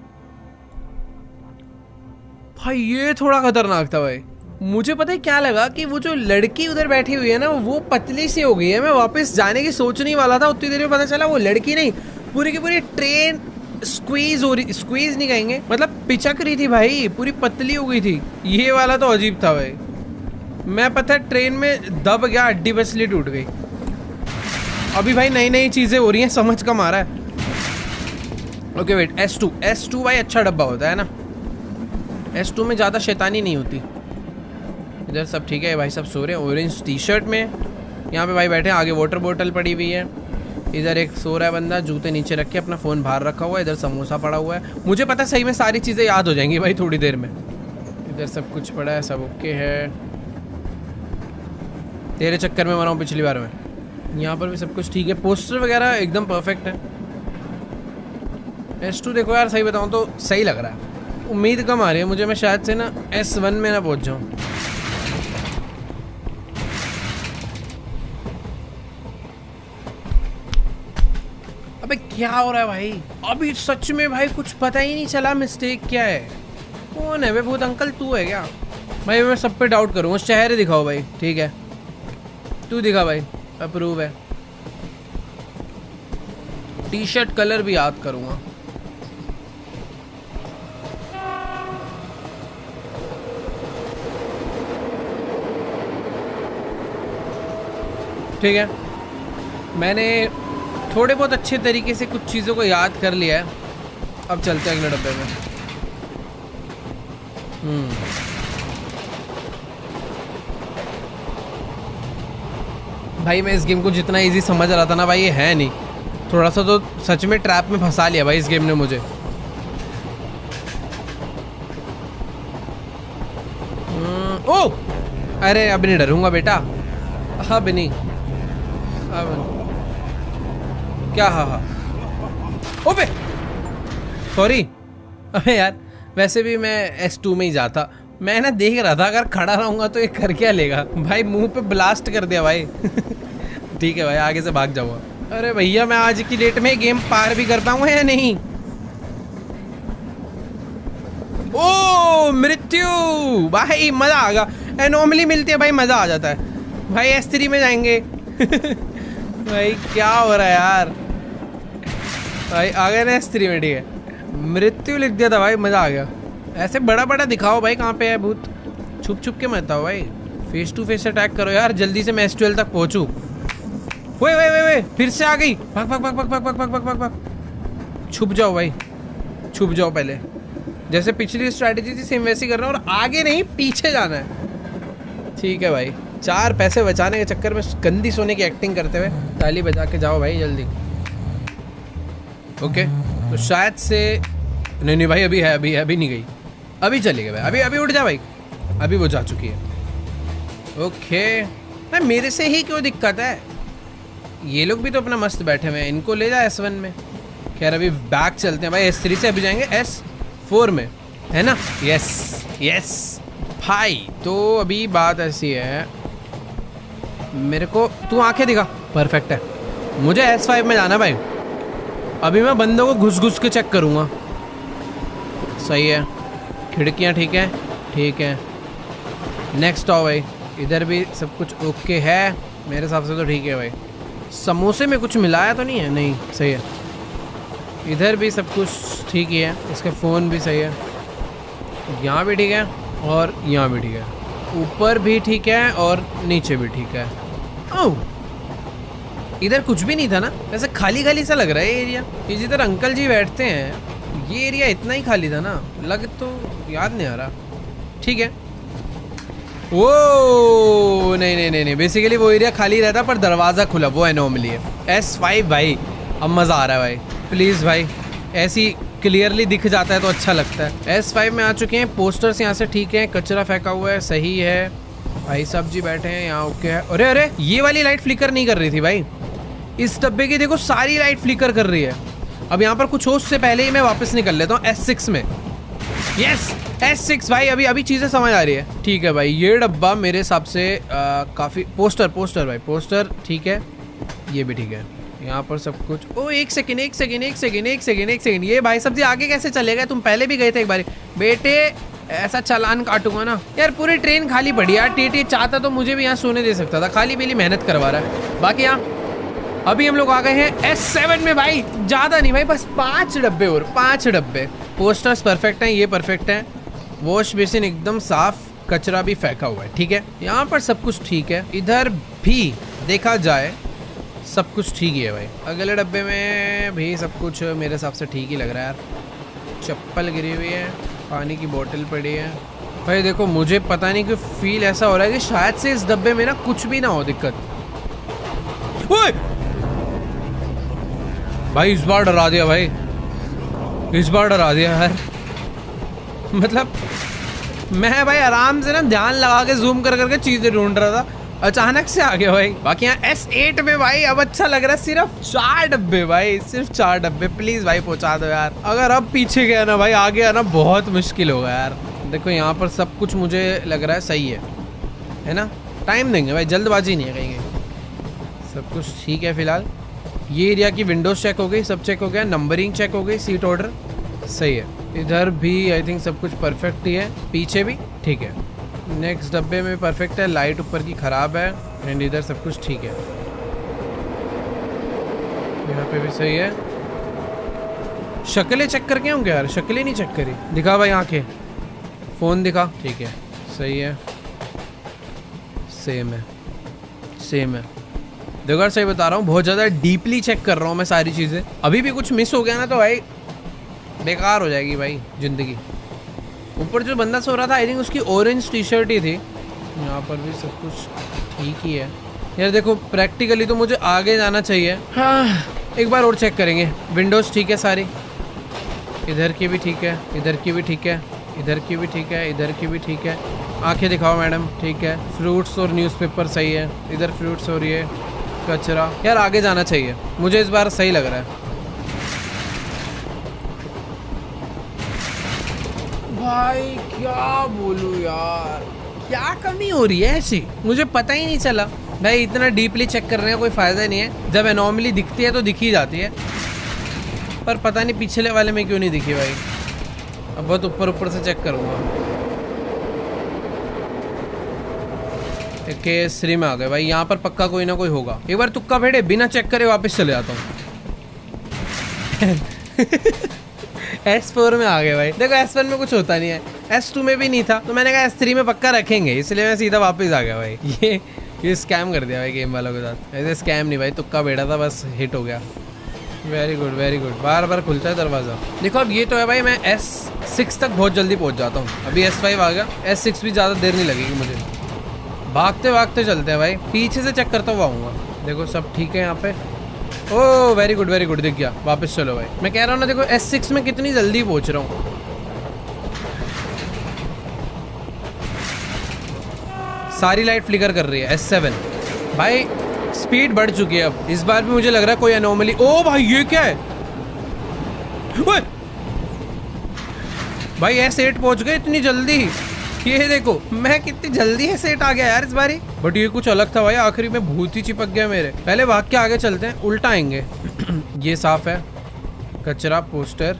भाई ये थोड़ा खतरनाक था भाई। मुझे पता है क्या लगा कि वो जो लड़की उधर बैठी हुई है ना वो पतली सी हो गई है। मैं वापस जाने की सोचने वाला था, उतनी देर में पता चला वो लड़की नहीं, पूरी की पूरी ट्रेन स्क्वीज हो रही, स्क्वीज नहीं कहेंगे, मतलब पिचक रही थी भाई, पूरी पतली हो गई थी। ये वाला तो अजीब था भाई। मैं पता है ट्रेन में दब गया, हड्डी बसली टूट गई। अभी भाई नई नई चीजें हो रही हैं, समझ कम आ रहा है। ओके वेट, S2 भाई अच्छा डब्बा होता है ना, S2 में ज़्यादा शैतानी नहीं होती। इधर सब ठीक है भाई, सब सो रहे हैं ऑरेंज टी शर्ट में। यहाँ पे भाई बैठे हैं, आगे वाटर बोतल पड़ी हुई है। इधर एक सो रहा है बंदा, जूते नीचे रख के, अपना फ़ोन बाहर रखा हुआ है। इधर समोसा पड़ा हुआ है। मुझे पता सही में सारी चीज़ें याद हो जाएंगी भाई थोड़ी देर में। इधर सब कुछ पड़ा है, सब ओके है। तेरे चक्कर में मरा हूँ पिछली बार में। यहाँ पर भी सब कुछ ठीक है, पोस्टर वगैरह एकदम परफेक्ट है। S2 देखो यार, सही बताऊँ तो सही लग रहा है। उम्मीद कम आ रही है मुझे, मैं शायद से ना S1 में ना पहुँच जाऊँ। अबे क्या हो रहा है भाई? अभी सच में भाई कुछ पता ही नहीं चला मिस्टेक क्या है। कौन है वे भूत अंकल, तू है क्या? भाई मैं सब पे डाउट करूँगा। चेहरे दिखाओ भाई, ठीक है तू दिखा भाई, अप्रूव है। टी शर्ट कलर भी याद करूँगा। ठीक है, मैंने थोड़े बहुत अच्छे तरीके से कुछ चीज़ों को याद कर लिया है। अब चलते हैं अगले डब्बे में। भाई मैं इस गेम को जितना इजी समझ रहा था ना भाई, ये है नहीं। थोड़ा सा तो सच में ट्रैप में फंसा लिया भाई इस गेम ने मुझे। ओ अरे अब नहीं डरूंगा बेटा, अब नहीं, अब क्या? हाँ ओबे सॉरी। अबे यार वैसे भी मैं S2 में ही जाता। मैं ना देख रहा था अगर खड़ा रहूंगा तो ये कर क्या लेगा। भाई मुंह पे ब्लास्ट कर दिया भाई। ठीक है भाई, आगे से भाग जाऊंगा। अरे भैया मैं आज की डेट में गेम पार भी कर पाऊंगा या नहीं? ओ मृत्यु भाई, मजा आ गया। एनोमली मिलती है भाई, मजा आ जाता है भाई। S3 में जाएंगे। भाई क्या हो रहा है यार? भाई आ गए ना S3 में, ठीक है। मृत्यु लिख दिया था भाई, मजा आ गया। ऐसे बड़ा बड़ा दिखाओ भाई, कहाँ पे है भूत? छुप छुप के मत आओ भाई, फेस टू फेस अटैक करो यार, जल्दी से मैं S12 तक पहुंचूं। वे फिर से आ गई। भाग भाग भाग भाग भाग भाग भाग भाग भाग। छुप जाओ भाई, छुप जाओ पहले। जैसे पिछली स्ट्रैटेजी थी सेम वैसी करना, और आगे नहीं पीछे जाना है। ठीक है भाई, 4 पैसे बचाने के चक्कर में गंदी सोने की एक्टिंग करते हुए ताली बजा के जाओ भाई जल्दी। ओके तो शायद से नहीं भाई, अभी है, अभी नहीं गई, अभी चली गई भाई। अभी उठ जा भाई, अभी वो जा चुकी है। ओके भाई, मेरे से ही क्यों दिक्कत है? ये लोग भी तो अपना मस्त बैठे हुए हैं, इनको ले जा S1 में। खैर अभी बैक चलते हैं भाई, S3 से अभी जाएंगे S4 में, है ना? यस भाई। तो अभी बात ऐसी है, मेरे को तू आंखें दिखा, परफेक्ट है। मुझे S5 में जाना भाई। अभी मैं बंदों को घुस घुस के चेक करूँगा। सही है, खिड़कियाँ ठीक है, ठीक है। नेक्स्ट आओ भाई, इधर भी सब कुछ ओके है मेरे हिसाब से तो ठीक है भाई। समोसे में कुछ मिलाया तो नहीं है? नहीं, सही है। इधर भी सब कुछ ठीक ही है, इसका फ़ोन भी सही है, यहाँ भी ठीक है और यहाँ भी ठीक है, ऊपर भी ठीक है और नीचे भी ठीक है। ओह इधर कुछ भी नहीं था ना, वैसे खाली खाली सा लग रहा है ये एरिया। ये जिधर अंकल जी बैठते हैं ये एरिया इतना ही खाली था ना, लग तो याद नहीं आ रहा। ठीक है, वो नहीं, बेसिकली वो एरिया खाली रहता पर दरवाज़ा खुला, वो एनोमली है। S5 भाई, अब मज़ा आ रहा है भाई। प्लीज़ भाई, ऐसी क्लियरली दिख जाता है तो अच्छा लगता है। S5 में आ चुके हैं, पोस्टर्स यहाँ से ठीक है, कचरा फेंका हुआ है, सही है। भाई साहब जी बैठे हैं यहाँ, ओके है। अरे ये वाली लाइट फ्लिकर नहीं कर रही थी भाई, इस डब्बे की देखो सारी लाइट फ्लिकर कर रही है। अब यहाँ पर कुछ हो उससे पहले ही मैं वापस निकल लेता हूँ S6 में। यस S6 भाई, अभी चीजें समझ आ रही है। ठीक है भाई, ये डब्बा मेरे हिसाब से काफी पोस्टर भाई, पोस्टर ठीक है, ये भी ठीक है। यहाँ पर सब कुछ, ओ एक सेकेंड, ये भाई साहब जी आगे कैसे चले गए? तुम पहले भी गए थे एक बार बेटे, ऐसा चालान काटूंगा ना यार। पूरी ट्रेन खाली पड़ी यार। टीटी चाहता तो मुझे भी यहाँ सोने दे सकता था, खाली पीली मेहनत करवा रहा है। बाकी यहाँ अभी हम लोग आ गए हैं S7 में भाई, ज्यादा नहीं भाई, बस 5 डब्बे और 5 डब्बे। पोस्टर्स परफेक्ट हैं, ये परफेक्ट है। वॉश बेसिन एकदम साफ, कचरा भी फेंका हुआ है। ठीक है, यहाँ पर सब कुछ ठीक है। इधर भी देखा जाए सब कुछ ठीक ही है भाई। अगले डब्बे में भी सब कुछ मेरे हिसाब से ठीक ही लग रहा है यार। चप्पल गिरी हुई है, पानी की बोतल पड़ी है भाई। देखो मुझे पता नहीं क्यों फील ऐसा हो रहा है कि शायद से इस डब्बे में ना कुछ भी ना हो दिक्कत। ओए भाई इस बार डरा दिया भाई, इस बार डरा दिया यार। मतलब मैं भाई आराम से ना ध्यान लगा के जूम कर करके चीजें ढूंढ रहा था, अचानक से आ गया भाई। बाकी यहाँ S8 में भाई अब अच्छा लग रहा है। सिर्फ 4 डब्बे भाई, सिर्फ 4 डब्बे। प्लीज भाई पहुंचा दो यार। अगर अब पीछे गया ना भाई, आगे आना बहुत मुश्किल होगा यार। देखो यहाँ पर सब कुछ मुझे लग रहा है सही है ना? टाइम देंगे भाई, जल्दबाजी नहीं है कहीं। सब कुछ ठीक है फिलहाल। ये एरिया की विंडोज चेक हो गई, सब चेक हो गया, नंबरिंग चेक हो गई, सीट ऑर्डर सही है। इधर भी आई थिंक सब कुछ परफेक्ट ही है, पीछे भी ठीक है। नेक्स्ट डब्बे में परफेक्ट है, लाइट ऊपर की खराब है, एंड इधर सब कुछ ठीक है। यहाँ पे भी सही है। शक्लें चेक करके होंगे यार, शक्लें नहीं चेक करी। दिखा भाई आंखें, फोन दिखा, ठीक है सही है, सेम है, सेम है। देखो यार सही बता रहा हूँ, बहुत ज़्यादा डीपली चेक कर रहा हूँ मैं सारी चीज़ें। अभी भी कुछ मिस हो गया ना तो भाई बेकार हो जाएगी भाई ज़िंदगी। ऊपर जो बंदा सो रहा था आई थिंक उसकी ऑरेंज टी शर्ट ही थी। यहाँ पर भी सब कुछ ठीक ही है यार। देखो प्रैक्टिकली तो मुझे आगे जाना चाहिए। हाँ एक बार और चेक करेंगे। विंडोज़ ठीक है सारी, इधर की भी ठीक है, इधर की भी ठीक है, इधर की भी ठीक है, इधर की भी ठीक है। आंखें दिखाओ मैडम, ठीक है। फ्रूट्स और न्यूज़पेपर सही है, इधर फ्रूट्स और ये कचरा। यार आगे जाना चाहिए, मुझे इस बार सही लग रहा है भाई। क्या बोलूं यार, क्या कमी हो रही है ऐसी, मुझे पता ही नहीं चला भाई। इतना डीपली चेक करने का कोई फ़ायदा नहीं है। जब एनॉमली दिखती है तो दिख ही जाती है, पर पता नहीं पिछले वाले में क्यों नहीं दिखी भाई। अब बहुत ऊपर ऊपर से चेक करूँगा। केसरी में आ गए भाई, यहाँ पर पक्का कोई ना कोई होगा। एक बार तुक्का फेंटे बिना चेक करे वापस चले जाता हूँ। S4 में आ गए भाई। देखो S1 में कुछ होता नहीं है, S2 में भी नहीं था, तो मैंने कहा S3 में पक्का रखेंगे, इसलिए मैं सीधा वापस आ गया भाई। ये स्कैम कर दिया भाई गेम वालों के साथ। ऐसे स्कैम नहीं भाई, तुक्का बैठा था बस, हिट हो गया। Very good very good. बार बार खुलता है दरवाज़ा। देखो अब ये तो है भाई, मैं S6 तक बहुत जल्दी पहुँच जाता हूँ। अभी S5 आ गया, S6 भी ज़्यादा देर नहीं लगेगी मुझे। भागते भागते चलते हैं भाई, पीछे से चेक करता हुआ आऊँगा। देखो सब ठीक है यहाँ पे। ओह वेरी गुड दिख गया। वापस चलो भाई, मैं कह रहा हूँ ना, देखो S6 में कितनी जल्दी पहुँच रहा हूँ। सारी लाइट फ्लिकर कर रही है। S7 भाई स्पीड बढ़ चुकी है अब। इस बार भी मुझे लग रहा है कोई एनोमली। ओ भाई ये क्या है भाई, S8 पहुँच गए इतनी जल्दी। ये देखो मैं कितनी जल्दी S8 आ गया यार इस बारी। बट ये कुछ अलग था भाई, आखिरी में भूत ही चिपक गया मेरे। पहले भाग के आगे चलते हैं, उल्टा आएंगे। ये साफ है, कचरा पोस्टर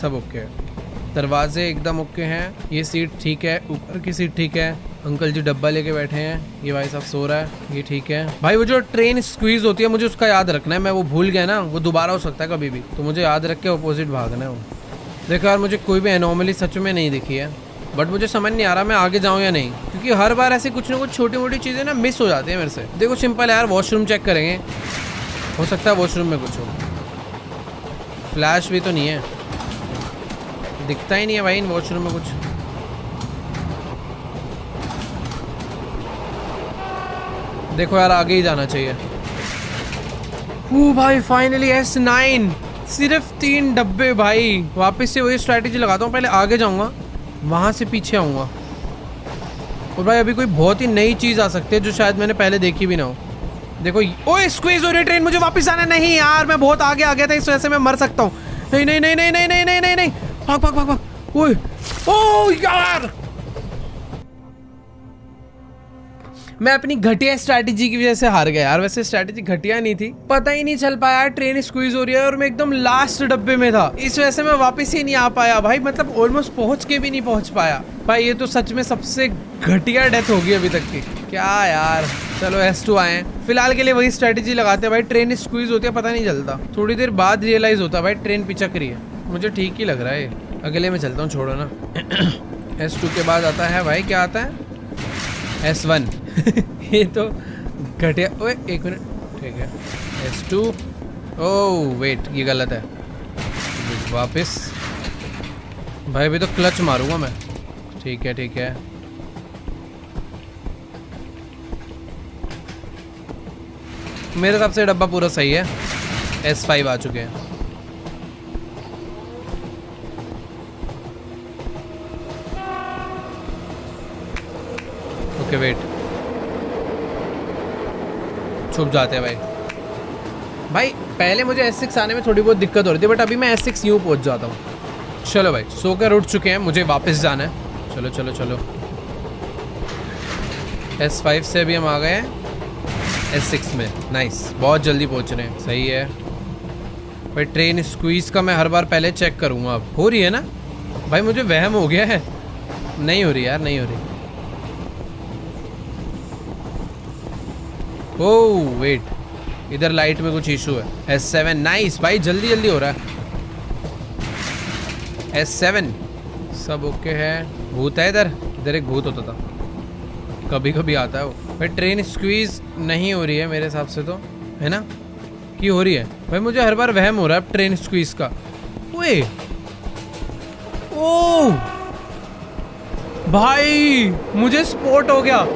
सब ओके है, दरवाजे एकदम ओके हैं। ये सीट ठीक है, ऊपर की सीट ठीक है। अंकल जी डब्बा लेके बैठे हैं, ये भाई साहब सो रहा है, ये ठीक है। भाई वो जो ट्रेन स्क्वीज होती है मुझे उसका याद रखना है। मैं वो भूल गया ना, वो दोबारा हो सकता है कभी भी, तो मुझे याद रख के अपोजिट भागना है वो। देखो यार मुझे कोई भी एनोमली सच में नहीं दिखी है, बट मुझे समझ नहीं आ रहा मैं आगे जाऊँ या नहीं, क्योंकि हर बार ऐसी कुछ ना कुछ छोटी मोटी चीज़ें ना मिस हो जाती है मेरे से। देखो सिंपल है यार, वॉशरूम चेक करेंगे, हो सकता है वॉशरूम में कुछ हो। फ्लैश भी तो नहीं है, दिखता ही नहीं है भाई इन वॉशरूम में कुछ। देखो यार आगे ही जाना चाहिए। भाई फाइनली S9, सिर्फ 3 डब्बे भाई। वापस से वही स्ट्रैटेजी लगाता हूँ, पहले आगे जाऊँगा, वहाँ से पीछे आऊँगा। और भाई अभी कोई बहुत ही नई चीज़ आ सकती है जो शायद मैंने पहले देखी भी ना हो। देखो, ओए स्क्वीज हो रही है ट्रेन, मुझे वापस आना। नहीं यार, मैं बहुत आगे आ गया था, इस वजह से मैं मर सकता हूँ। नहीं नहीं नहीं नहीं नहीं नहीं नहीं नहीं नहीं, भाग भाग भाग भाग। ओए ओ यार, मैं अपनी घटिया स्ट्रैटेजी की वजह से हार गया यार। वैसे स्ट्रैटेजी घटिया नहीं थी, पता ही नहीं चल पाया ट्रेन स्क्वीज हो रही है और मैं एकदम लास्ट डब्बे में था, इस वजह से मैं वापस ही नहीं आ पाया भाई। मतलब ऑलमोस्ट पहुंच के भी नहीं पहुंच पाया भाई। ये तो सच में सबसे घटिया डेथ होगी अभी तक की। क्या यार, चलो S2 आए हैं। फिलहाल के लिए वही स्ट्रैटेजी लगाते हैं भाई। ट्रेन स्क्वीज होती है, पता नहीं चलता, थोड़ी देर बाद रियलाइज होता है भाई ट्रेन पिचक रही है। मुझे ठीक ही लग रहा है। अगले में चलता हूँ, छोड़ो ना। S2 के बाद आता है भाई, क्या आता है? S1। ये तो घटिया। ओए एक मिनट, ठीक है। S2। ओह वेट, ये गलत है। वापस भाई, अभी तो क्लच मारूंगा मैं। ठीक है ठीक है। मेरे हिसाब से डब्बा पूरा सही है। S5 आ चुके हैं। ओके वेट, छुप जाते हैं भाई। भाई पहले मुझे S6 आने में थोड़ी बहुत दिक्कत हो रही थी, बट अभी मैं S6 यूँ पहुंच जाता हूँ। चलो भाई, सोकर उठ चुके हैं, मुझे वापस जाना है। चलो चलो चलो। S5 से भी हम आ गए हैं S6 में। नाइस, बहुत जल्दी पहुंच रहे हैं। सही है भाई। ट्रेन स्क्वीज का मैं हर बार पहले चेक करूँगा। अब हो रही है ना भाई? मुझे वहम हो गया है। नहीं हो रही यार, नहीं हो रही। ओह वेट, इधर लाइट में कुछ इशू है। S7 नाइस भाई, जल्दी जल्दी हो रहा है। S7 सब ओके है। भूत है इधर? इधर एक भूत होता था, कभी कभी आता है वो भाई। ट्रेन स्क्वीज नहीं हो रही है मेरे हिसाब से, तो है ना कि हो रही है भाई? मुझे हर बार वहम हो रहा है ट्रेन स्क्वीज का। ओए ओह भाई, मुझे स्पॉट हो गया।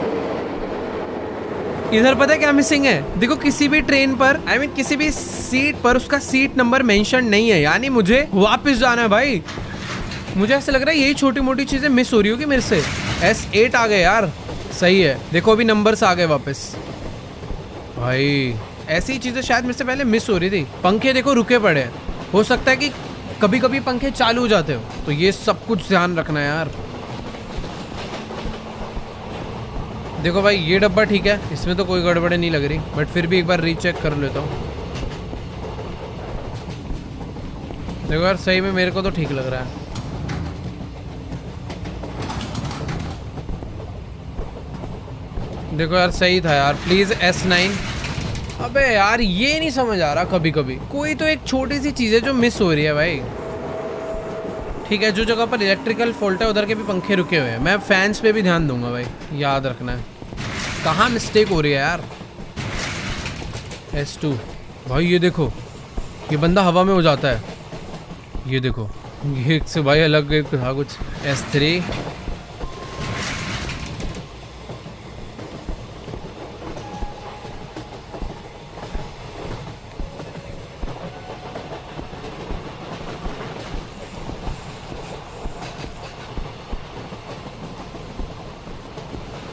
इधर पता है क्या मिसिंग है? देखो, किसी भी ट्रेन पर किसी भी सीट पर उसका सीट नंबर मेंशन नहीं है, यानी मुझे वापस जाना है भाई। मुझे ऐसा लग रहा है यही छोटी मोटी चीजें मिस हो रही होगी मेरे से। S8 आ गए यार, सही है। देखो अभी नंबर्स आ गए वापस भाई। ऐसी चीजें शायद मेरे से पहले मिस हो रही थी। पंखे देखो रुके पड़े हैं, हो सकता है कि कभी कभी पंखे चालू हो जाते हो, तो ये सब कुछ ध्यान रखना है यार। देखो भाई, ये डब्बा ठीक है, इसमें तो कोई गड़बड़ी नहीं लग रही, बट फिर भी एक बार रीचेक कर लेता हूँ। देखो यार, सही में मेरे को तो ठीक लग रहा है। देखो यार, सही था यार। Please S9। अबे यार, ये नहीं समझ आ रहा, कभी कभी कोई तो एक छोटी सी चीज है जो मिस हो रही है भाई। ठीक है, जो जगह पर इलेक्ट्रिकल फॉल्ट है उधर के भी पंखे रुके हुए हैं। मैं फैंस पे भी ध्यान दूंगा भाई, याद रखना है कहाँ मिस्टेक हो रही है यार। S2 भाई, ये देखो, ये बंदा हवा में हो जाता है। ये देखो, ये एक से भाई अलग एक था कुछ। S3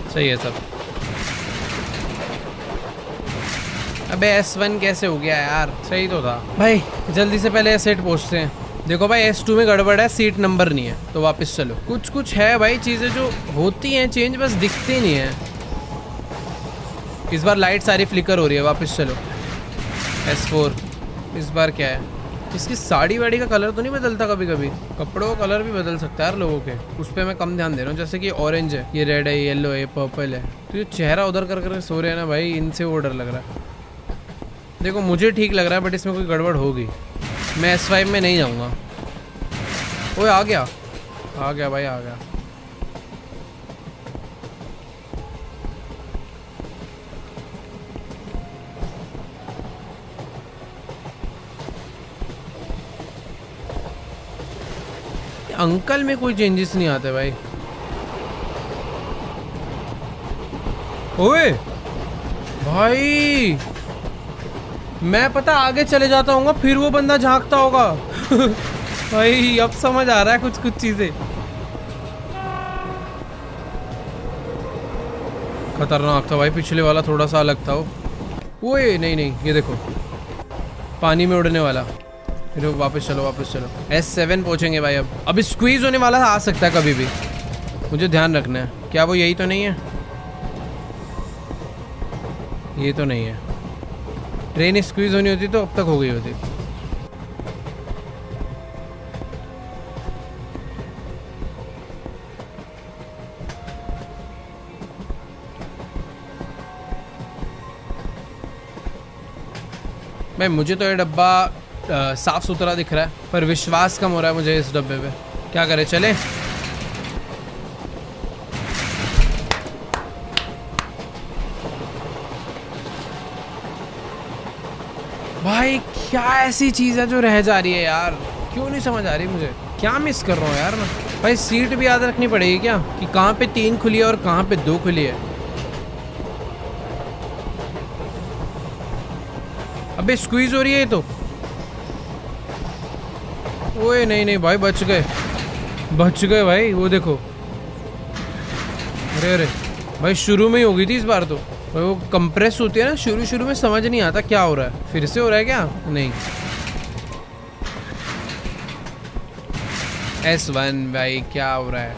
सही है सब। अबे S1 कैसे हो गया यार? सही तो था भाई। जल्दी से पहले S8 पहुंचते हैं। देखो भाई, S2 में गड़बड़ है, सीट नंबर नहीं है, तो वापस चलो। कुछ कुछ है भाई, चीजें जो होती हैं चेंज, बस दिखती नहीं है। इस बार लाइट सारी फ्लिकर हो रही है, वापस चलो। S4 इस बार क्या है? इसकी साड़ी वाड़ी का कलर तो नहीं बदलता? कभी कभी कपड़ों का कलर भी बदल सकता है यार लोगों के, उस पर मैं कम ध्यान दे रहा हूँ। जैसे कि ऑरेंज है, ये रेड है, येलो है, पर्पल है, तो ये चेहरा उधर कर कर सो रहे हैं ना भाई, इनसे वो डर लग रहा है। देखो मुझे ठीक लग रहा है, बट इसमें कोई गड़बड़ होगी। मैं S5 में नहीं जाऊँगा। ओए आ गया, आ गया भाई, आ गया। अंकल में कोई चेंजेस नहीं आते भाई। ओए भाई, मैं पता आगे चले जाता हूँ, फिर वो बंदा झांकता होगा। भाई अब समझ आ रहा है कुछ कुछ चीजें। खतरनाक था भाई, पिछले वाला थोड़ा सा अलग था वो। ओए नहीं नहीं, ये देखो पानी में उड़ने वाला। फिर वापस चलो वापस चलो। S7 पहुंचेंगे भाई। अब स्क्वीज होने वाला आ सकता है कभी भी, मुझे ध्यान रखना है। क्या वो यही तो नहीं है? ये तो नहीं है। ट्रेन स्क्वीज होनी होती तो अब तक हो गई होती। भाई मुझे तो ये डब्बा साफ सुथरा दिख रहा है, पर विश्वास कम हो रहा है मुझे इस डब्बे पे। क्या करें, चले? भाई क्या ऐसी चीज़ है जो रह जा रही है यार? क्यों नहीं समझ आ रही मुझे, क्या मिस कर रहा हूँ यार मैं? भाई सीट भी याद रखनी पड़ेगी क्या कि कहाँ पे 3 खुली है और कहाँ पे 2 खुली है? अबे स्क्वीज हो रही है ये तो। ओए नहीं नहीं भाई, बच गए भाई। वो देखो, अरे अरे भाई शुरू में ही हो गई थी इस बार तो। वो कंप्रेस होती है ना शुरू में, समझ नहीं आता क्या हो रहा है। फिर से हो रहा है क्या? नहीं। S1 भाई क्या हो रहा है?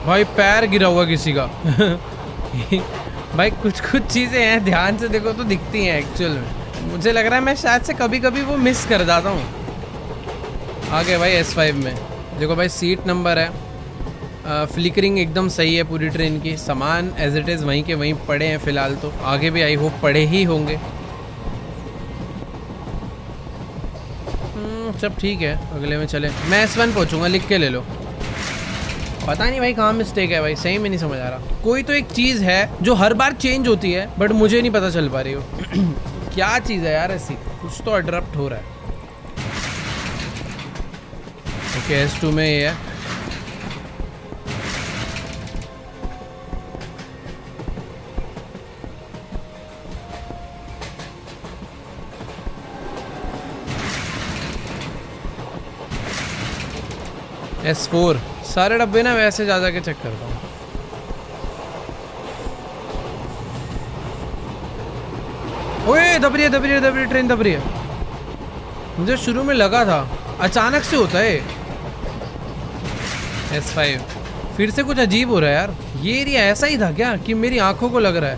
भाई पैर गिरा हुआ किसी का। भाई कुछ चीजें हैं, ध्यान से देखो तो दिखती हैं एक्चुअल में। मुझे लग रहा है मैं शायद से कभी कभी वो मिस कर जाता हूँ। आ गए भाई S5 में। देखो भाई सीट नंबर है, फ्लिकरिंग एकदम सही है पूरी ट्रेन की। सामान एज इट इज़ वहीं के वहीं पड़े हैं फिलहाल तो, आगे भी आई होप पड़े ही होंगे। सब ठीक है, अगले में चले। मैं S1 पहुंचूंगा, लिख के ले लो। पता नहीं भाई कहाँ मिस्टेक है भाई, सही में नहीं समझ आ रहा। कोई तो एक चीज़ है जो हर बार चेंज होती है बट मुझे नहीं पता चल पा रही हो। क्या चीज़ है यार ऐसी? कुछ तो अडरप्ट हो रहा है। ओके S2 में ये है। S4 सारे डब्बे ना वैसे जा के चेक करता हूँ। ओए दब रही है ट्रेन दब रही है। मुझे शुरू में लगा था अचानक से होता है। S5 फिर से कुछ अजीब हो रहा है यार। ये एरिया ऐसा ही था क्या कि मेरी आंखों को लग रहा है?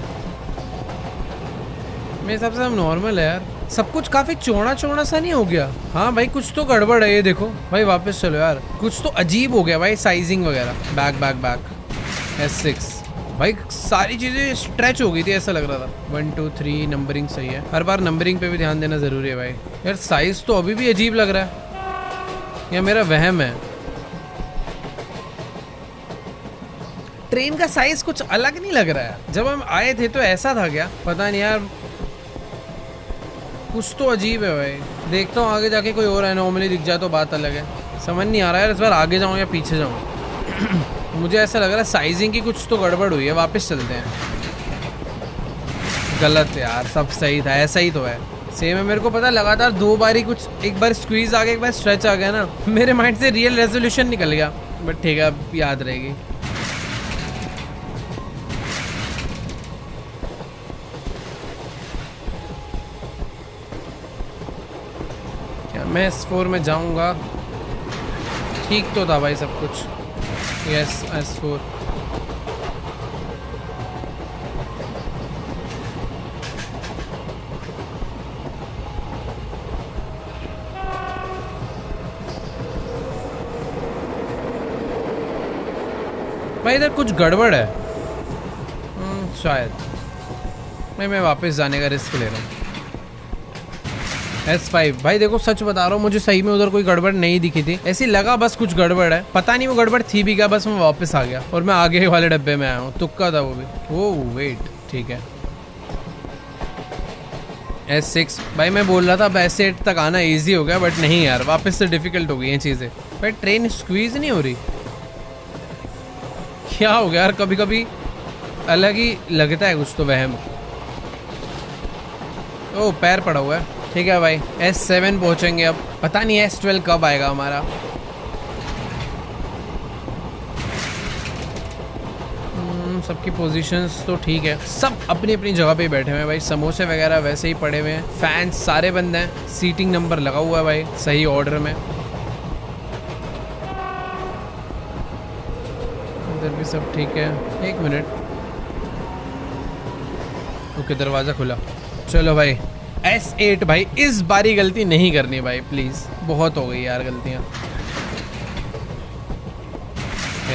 मेरे हिसाब से सब नॉर्मल है यार। सब कुछ काफी चौड़ा सा नहीं हो गया? हाँ भाई कुछ तो गड़बड़ है। ये देखो भाई वापस चलो यार, कुछ तो अजीब हो गया भाई, साइजिंग वगैरह। बैक S6 भाई सारी चीजें स्ट्रेच हो गई थी, ऐसा लग रहा था। 1 2 3 नंबरिंग सही है। हर बार नंबरिंग पे भी ध्यान देना जरूरी है भाई। यार साइज तो अभी भी अजीब लग रहा है, या मेरा वहम है? ट्रेन का साइज कुछ अलग नहीं लग रहा है। जब हम आए थे तो ऐसा था क्या? पता नहीं यार, कुछ तो अजीब है भाई। देखता हूँ आगे जाके कोई और एनोमली दिख जाए तो बात अलग है। समझ नहीं आ रहा है इस बार आगे जाऊँ या पीछे जाऊँ। मुझे ऐसा लग रहा है साइजिंग की कुछ तो गड़बड़ हुई है। वापस चलते हैं। गलत यार, सब सही था, ऐसा ही तो है। सेम है, मेरे को पता लगातार 2 बार ही कुछ, एक बार स्क्वीज आ गया, एक बार स्ट्रेच आ गया ना, मेरे माइंड से रियल रेजोल्यूशन निकल गया। बट ठीक है, अब याद रहेगी। मैं S4 में जाऊंगा। ठीक तो था भाई सब कुछ। Yes S4। भाई इधर कुछ गड़बड़ है शायद। मैं वापस जाने का रिस्क ले रहा हूँ। S5 भाई देखो सच बता रहा हूँ, मुझे सही में उधर कोई गड़बड़ नहीं दिखी थी। ऐसी लगा बस कुछ गड़बड़ है, पता नहीं वो गड़बड़ थी भी क्या। बस मैं वापस आ गया और मैं आगे वाले डब्बे में आया हूँ। तुक्का था वो भी। ओह वेट, ठीक है। S6 भाई मैं बोल रहा था अब S8 तक आना इजी हो गया, बट नहीं यार, वापस से डिफिकल्ट हो गई ये चीज़ें। भाई ट्रेन स्क्वीज नहीं हो रही, क्या हो गया यार? कभी कभी अलग ही लगता है कुछ तो वहम। ओह पैर पड़ा हुआ है। ठीक है भाई S7 पहुंचेंगे अब। पता नहीं S12 कब आएगा हमारा। सबकी पोजीशंस तो ठीक है, सब अपनी अपनी जगह पे बैठे हुए हैं भाई। समोसे वगैरह वैसे ही पड़े हुए हैं, फैंस सारे बंद हैं, सीटिंग नंबर लगा हुआ है भाई सही ऑर्डर में। इधर भी सब ठीक है। एक मिनट, ओके दरवाज़ा खुला। चलो भाई S8 भाई, इस बारी गलती नहीं करनी भाई प्लीज़, बहुत हो गई यार गलतियाँ।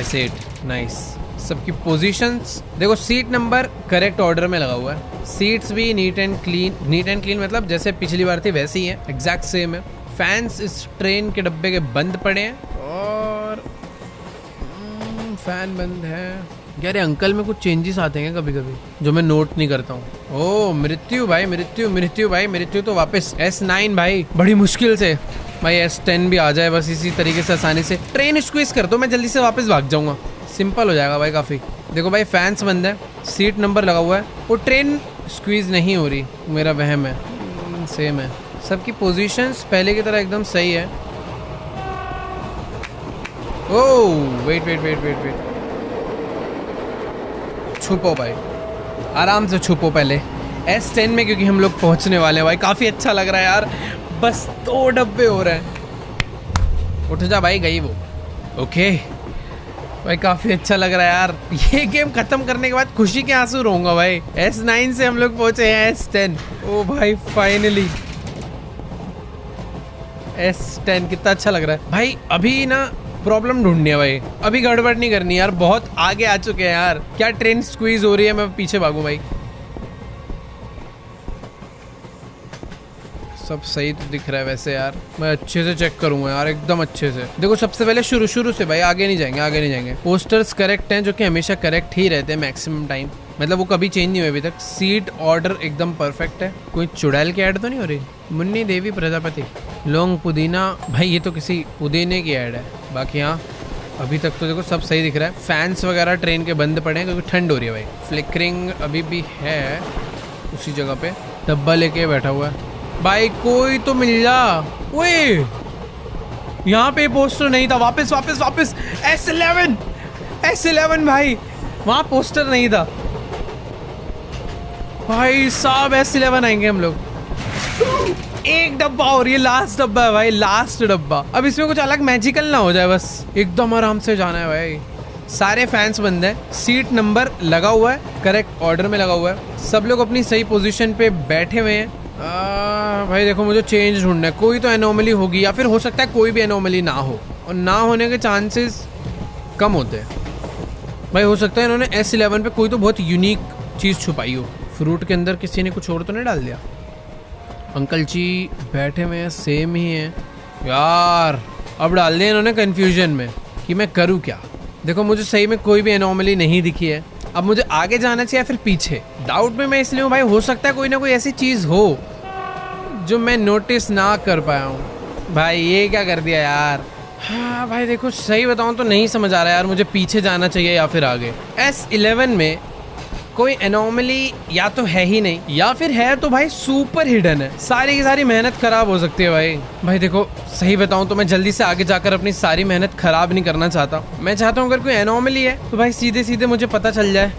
S8 nice. सबकी पोजीशंस देखो, सीट नंबर करेक्ट ऑर्डर में लगा हुआ है, सीट्स भी नीट एंड क्लीन मतलब जैसे पिछली बार थी वैसे ही है, एग्जैक्ट सेम है। फैंस इस ट्रेन के डब्बे के बंद पड़े हैं और फैन बंद है। यार ये अंकल में कुछ चेंजेस आते हैं कभी कभी जो मैं नोट नहीं करता हूँ। ओ मृत्यु भाई, मृत्यु भाई, मृत्यु तो वापस। S9 भाई बड़ी मुश्किल से, भाई S10 भी आ जाए बस इसी तरीके से आसानी से। ट्रेन स्क्वीज कर दो, मैं जल्दी से वापस भाग जाऊंगा, सिंपल हो जाएगा भाई काफ़ी। देखो भाई फैंस बंद है, सीट नंबर लगा हुआ है, वो ट्रेन स्क्वीज नहीं हो रही, मेरा वहम है। सेम है, सबकी पोजीशंस पहले की तरह एकदम सही है। ओह वेट, छुपो भाई, आराम से छुपो पहले S10 में, क्योंकि हम लोग पहुंचने वाले हैं भाई। काफ़ी अच्छा लग रहा है यार, बस 2 डब्बे हो रहे हैं। उठ जा भाई, गई वो। ओके भाई काफ़ी अच्छा लग रहा है यार, ये गेम खत्म करने के बाद खुशी के आंसू रोऊंगा भाई। S9 से हम लोग पहुंचे हैं S10। ओ भाई फाइनली S10, कितना अच्छा लग रहा है भाई। अभी ना प्रॉब्लम ढूंढनी है भाई, अभी गड़बड़ नहीं करनी यार, बहुत आगे आ चुके हैं यार। क्या ट्रेन स्क्वीज हो रही है, मैं पीछे भागूं भाई। सब सही तो दिख रहा है वैसे यार, मैं अच्छे से चेक करूंगा यार एकदम अच्छे से। देखो सबसे पहले शुरू से भाई, आगे नहीं जाएंगे। पोस्टर्स करेक्ट हैं, जो कि हमेशा करेक्ट ही रहते हैं मैक्सिमम टाइम, मतलब वो कभी चेंज नहीं हुए अभी तक। सीट ऑर्डर एकदम परफेक्ट है। कोई चुड़ैल की ऐड तो नहीं हो रही? मुन्नी देवी प्रजापति, लौंग पुदीना, भाई ये तो किसी पुदीने की ऐड है। बाकी हाँ अभी तक तो देखो सब सही दिख रहा है। फैंस वगैरह ट्रेन के बंद पड़े हैं क्योंकि ठंड हो रही है भाई। फ्लिकरिंग अभी भी है उसी जगह पे, डब्बा लेके बैठा हुआ है भाई। कोई तो मिल जा। ओए यहाँ पे पोस्टर नहीं था, वापस S11 भाई, वहाँ पोस्टर नहीं था भाई साहब। S11 आएंगे हम लोग। एक डब्बा और, ये लास्ट डब्बा है भाई, लास्ट डब्बा। अब इसमें कुछ अलग मैजिकल ना हो जाए, बस एकदम आराम से जाना है भाई। सारे फैंस बंद हैं, सीट नंबर लगा हुआ है, करेक्ट ऑर्डर में लगा हुआ है, सब लोग अपनी सही पोजीशन पे बैठे हुए हैं। भाई देखो मुझे चेंज ढूंढना है, कोई तो एनोमली होगी, या फिर हो सकता है कोई भी एनोमली ना हो, और ना होने के चांसेस कम होते हैं भाई। हो सकता है इन्होंने S11 पे कोई तो बहुत यूनिक चीज़ छुपाई हो। फ्रूट के अंदर किसी ने कुछ और तो नहीं डाल दिया? अंकल जी बैठे हुए हैं, सेम ही हैं यार। अब डाल दिया इन्होंने कंफ्यूजन में कि मैं करूँ क्या। देखो मुझे सही में कोई भी एनोमली नहीं दिखी है। अब मुझे आगे जाना चाहिए या फिर पीछे, डाउट में मैं इसलिए हूँ भाई। हो सकता है कोई ना कोई ऐसी चीज़ हो जो मैं नोटिस ना कर पाया हूँ। भाई ये क्या कर दिया यार। हाँ भाई देखो सही बताऊँ तो नहीं समझ आ रहा यार, मुझे पीछे जाना चाहिए या फिर आगे। S11 में कोई एनोमली या तो है ही नहीं, या फिर है तो भाई सुपर हिडन है। सारी की सारी मेहनत खराब हो सकती है भाई देखो सही बताऊं तो मैं जल्दी से आगे जाकर अपनी सारी मेहनत खराब नहीं करना चाहता। मैं चाहता हूं अगर कोई एनोमली है तो भाई सीधे सीधे मुझे पता चल जाए,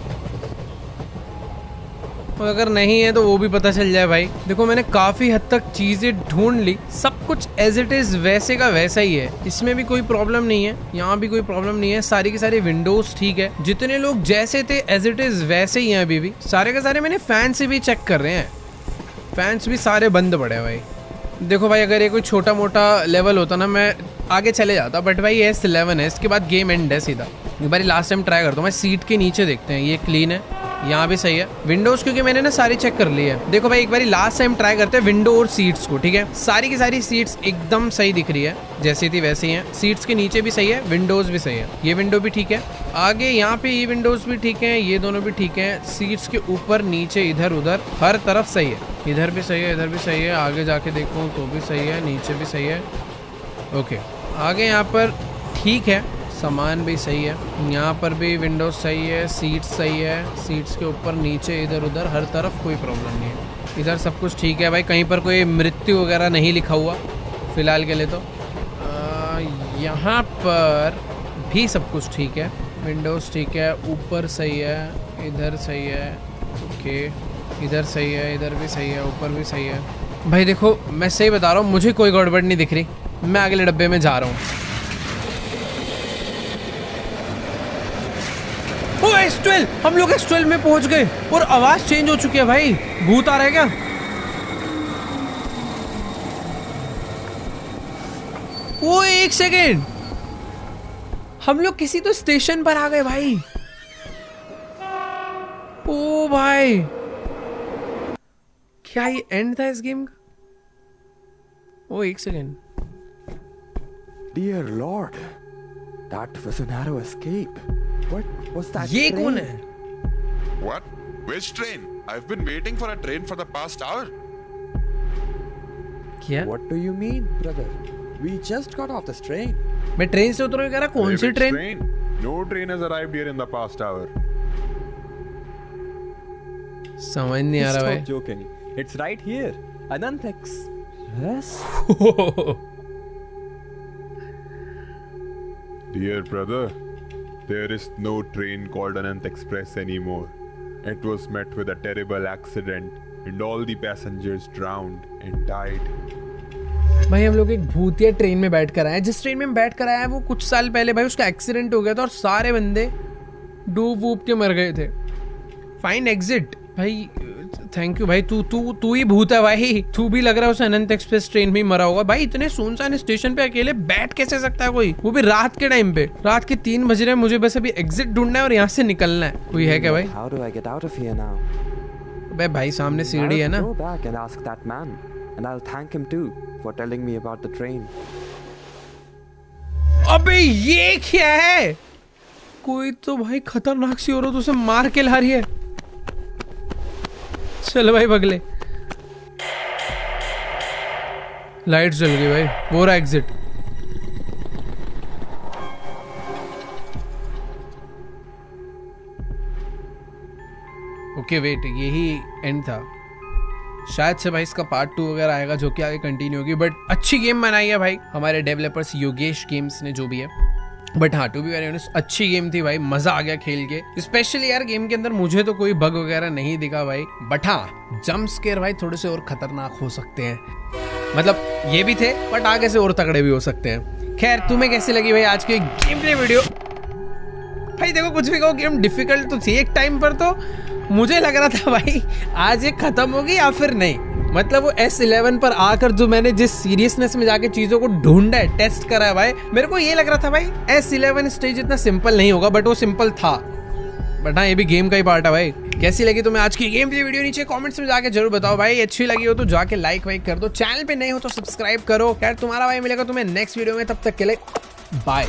और अगर नहीं है तो वो भी पता चल जाए भाई। देखो मैंने काफ़ी हद तक चीज़ें ढूंढ ली, सब कुछ एज इट इज़ वैसे का वैसा ही है, इसमें भी कोई प्रॉब्लम नहीं है, यहाँ भी कोई प्रॉब्लम नहीं है। सारी की सारी विंडोज़ ठीक है, जितने लोग जैसे थे एज इट इज़ वैसे ही हैं अभी भी। सारे के सारे मैंने फैन से भी चेक कर रहे हैं, फैंस भी सारे बंद पड़े हैं भाई। देखो भाई अगर ये कोई छोटा मोटा लेवल होता ना मैं आगे चले जाता, बट भाई ये S11 है, इसके बाद गेम एंड है सीधा। एक बार लास्ट टाइम ट्राई करता हूँ मैं। सीट के नीचे देखते हैं, ये क्लीन है, यहाँ भी सही है। विंडोज क्योंकि मैंने ना सारी चेक कर ली है। देखो भाई एक बार लास्ट टाइम ट्राई करते हैं विंडो और सीट्स को, ठीक है। सारी की सारी सीट्स एकदम सही दिख रही है, जैसी थी वैसी हैं। सीट्स के नीचे भी सही है, विंडोज भी सही है, ये विंडो भी ठीक है। आगे यहाँ पे ये विंडोज भी ठीक है, ये दोनों भी ठीक है। सीट्स के ऊपर नीचे इधर उधर हर तरफ सही है, इधर भी सही है, इधर भी सही है। आगे जाके देखूँ तो भी सही है, नीचे भी सही है। ओके आगे यहाँ पर ठीक है, सामान भी सही है, यहाँ पर भी विंडोज सही है, सीट्स सही है। सीट्स के ऊपर नीचे इधर उधर हर तरफ कोई प्रॉब्लम नहीं है। इधर सब कुछ ठीक है भाई, कहीं पर कोई मृत्यु वगैरह नहीं लिखा हुआ फिलहाल के लिए तो। यहाँ पर भी सब कुछ ठीक है। विंडोज ठीक है, ऊपर सही है, इधर सही है, ओके इधर सही है, इधर भी सही है, ऊपर भी सही है। भाई देखो मैं सही बता रहा हूँ, मुझे कोई गड़बड़ नहीं दिख रही। मैं अगले डब्बे में जा रहा हूँ। ओ S12, हम लोग S12 में पहुंच गए और आवाज चेंज हो चुकी है भाई। भूत आ रहा है क्या? वो एक सेकेंड, हम लोग किसी तो स्टेशन पर आ गए भाई। ओ भाई, क्या ये एंड था इस गेम का? ओ एक second. Dear Lord, that was a narrow escape. What was that? ये train? कौन है? What? Which train? I've been waiting for a train for the past hour. क्या? What do you mean, brother? We just got off this train. मैं train से उतरूं, कह रहा कौन सी Which train? train? No train has arrived here in the past hour. समझ नहीं आ रहा भाई। Stop joking. It's right here. Anant Express. Dear brother, there is no train called Anant Express anymore. It was met with a terrible accident and all the passengers drowned and died. भाई हम लोग एक भूतिया train में बैठ कर आए हैं। जिस ट्रेन में हम बैठ कर आए हैं वो कुछ साल पहले भाई उसका एक्सीडेंट हो गया था और सारे बंदे डूब वूब के मर गए थे। फाइन एग्जिट भाई, थैंक यू भाई। तू ही भूत है भाई। तू भी लग रहा है उस अनंत एक्सप्रेस ट्रेन में ही मरा होगा भाई। इतने सुनसान स्टेशन पे अकेले बैठ कैसे सकता है कोई, वो भी रात के टाइम पे? रात के 3 बज रहे हैं, मुझे बस अभी एग्जिट ढूंढना है और यहाँ से निकलना है। कोई है क्या भाई? How do I get out of here now? बे भाई सामने सीढ़ी है ना। I'll go back and ask that man, and I'll thank him too for telling me about the train. अबे ये क्या है? कोई तो भाई खतरनाक सी औरत उसे मार के ला रही है। चल भाई बगले, लाइट जल गई भाई। वो रहा एग्जिट। ओके वेट, यही एंड था शायद से भाई। इसका पार्ट 2 वगैरह आएगा जो कि आगे कंटिन्यू होगी। बट अच्छी गेम बनाई है भाई हमारे डेवलपर्स योगेश गेम्स ने, जो भी है। बट हाँ, टू बी वेरी ऑनेस्ट अच्छी गेम थी भाई, मजा आ गया खेल के। स्पेशली यार गेम के अंदर मुझे तो कोई बग वगैरह नहीं दिखा भाई। बट हाँ, जंप स्केयर भाई थोड़े से और खतरनाक हो सकते हैं। मतलब ये भी थे बट आगे से और तगड़े भी हो सकते हैं। खैर तुम्हें कैसी लगी भाई आज की गेम प्ले वीडियो? भाई देखो कुछ भी कहो, गेम डिफिकल्ट तो थी एक टाइम पर। तो मुझे लग रहा था भाई आज ये खत्म होगी या फिर नहीं। मतलब वो S11 पर आकर जो मैंने जिस सीरियसनेस में जाके चीजों को ढूंढा है, टेस्ट करा है भाई, मेरे को ये लग रहा था भाई S11 स्टेज इतना सिंपल नहीं होगा। बट वो सिंपल था। बट हाँ, ये भी गेम का ही पार्ट है भाई। कैसी लगी तुम्हें आज की गेम प्ले वीडियो? नीचे कमेंट्स में जाके जरूर बताओ भाई। अच्छी लगी हो तो जाके लाइक वाइक कर दो। चैनल पे नहीं हो तो सब्सक्राइब करो। खैर तुम्हारा भाई मिलेगा तुम्हें नेक्स्ट वीडियो में। तब तक के लिए बाय।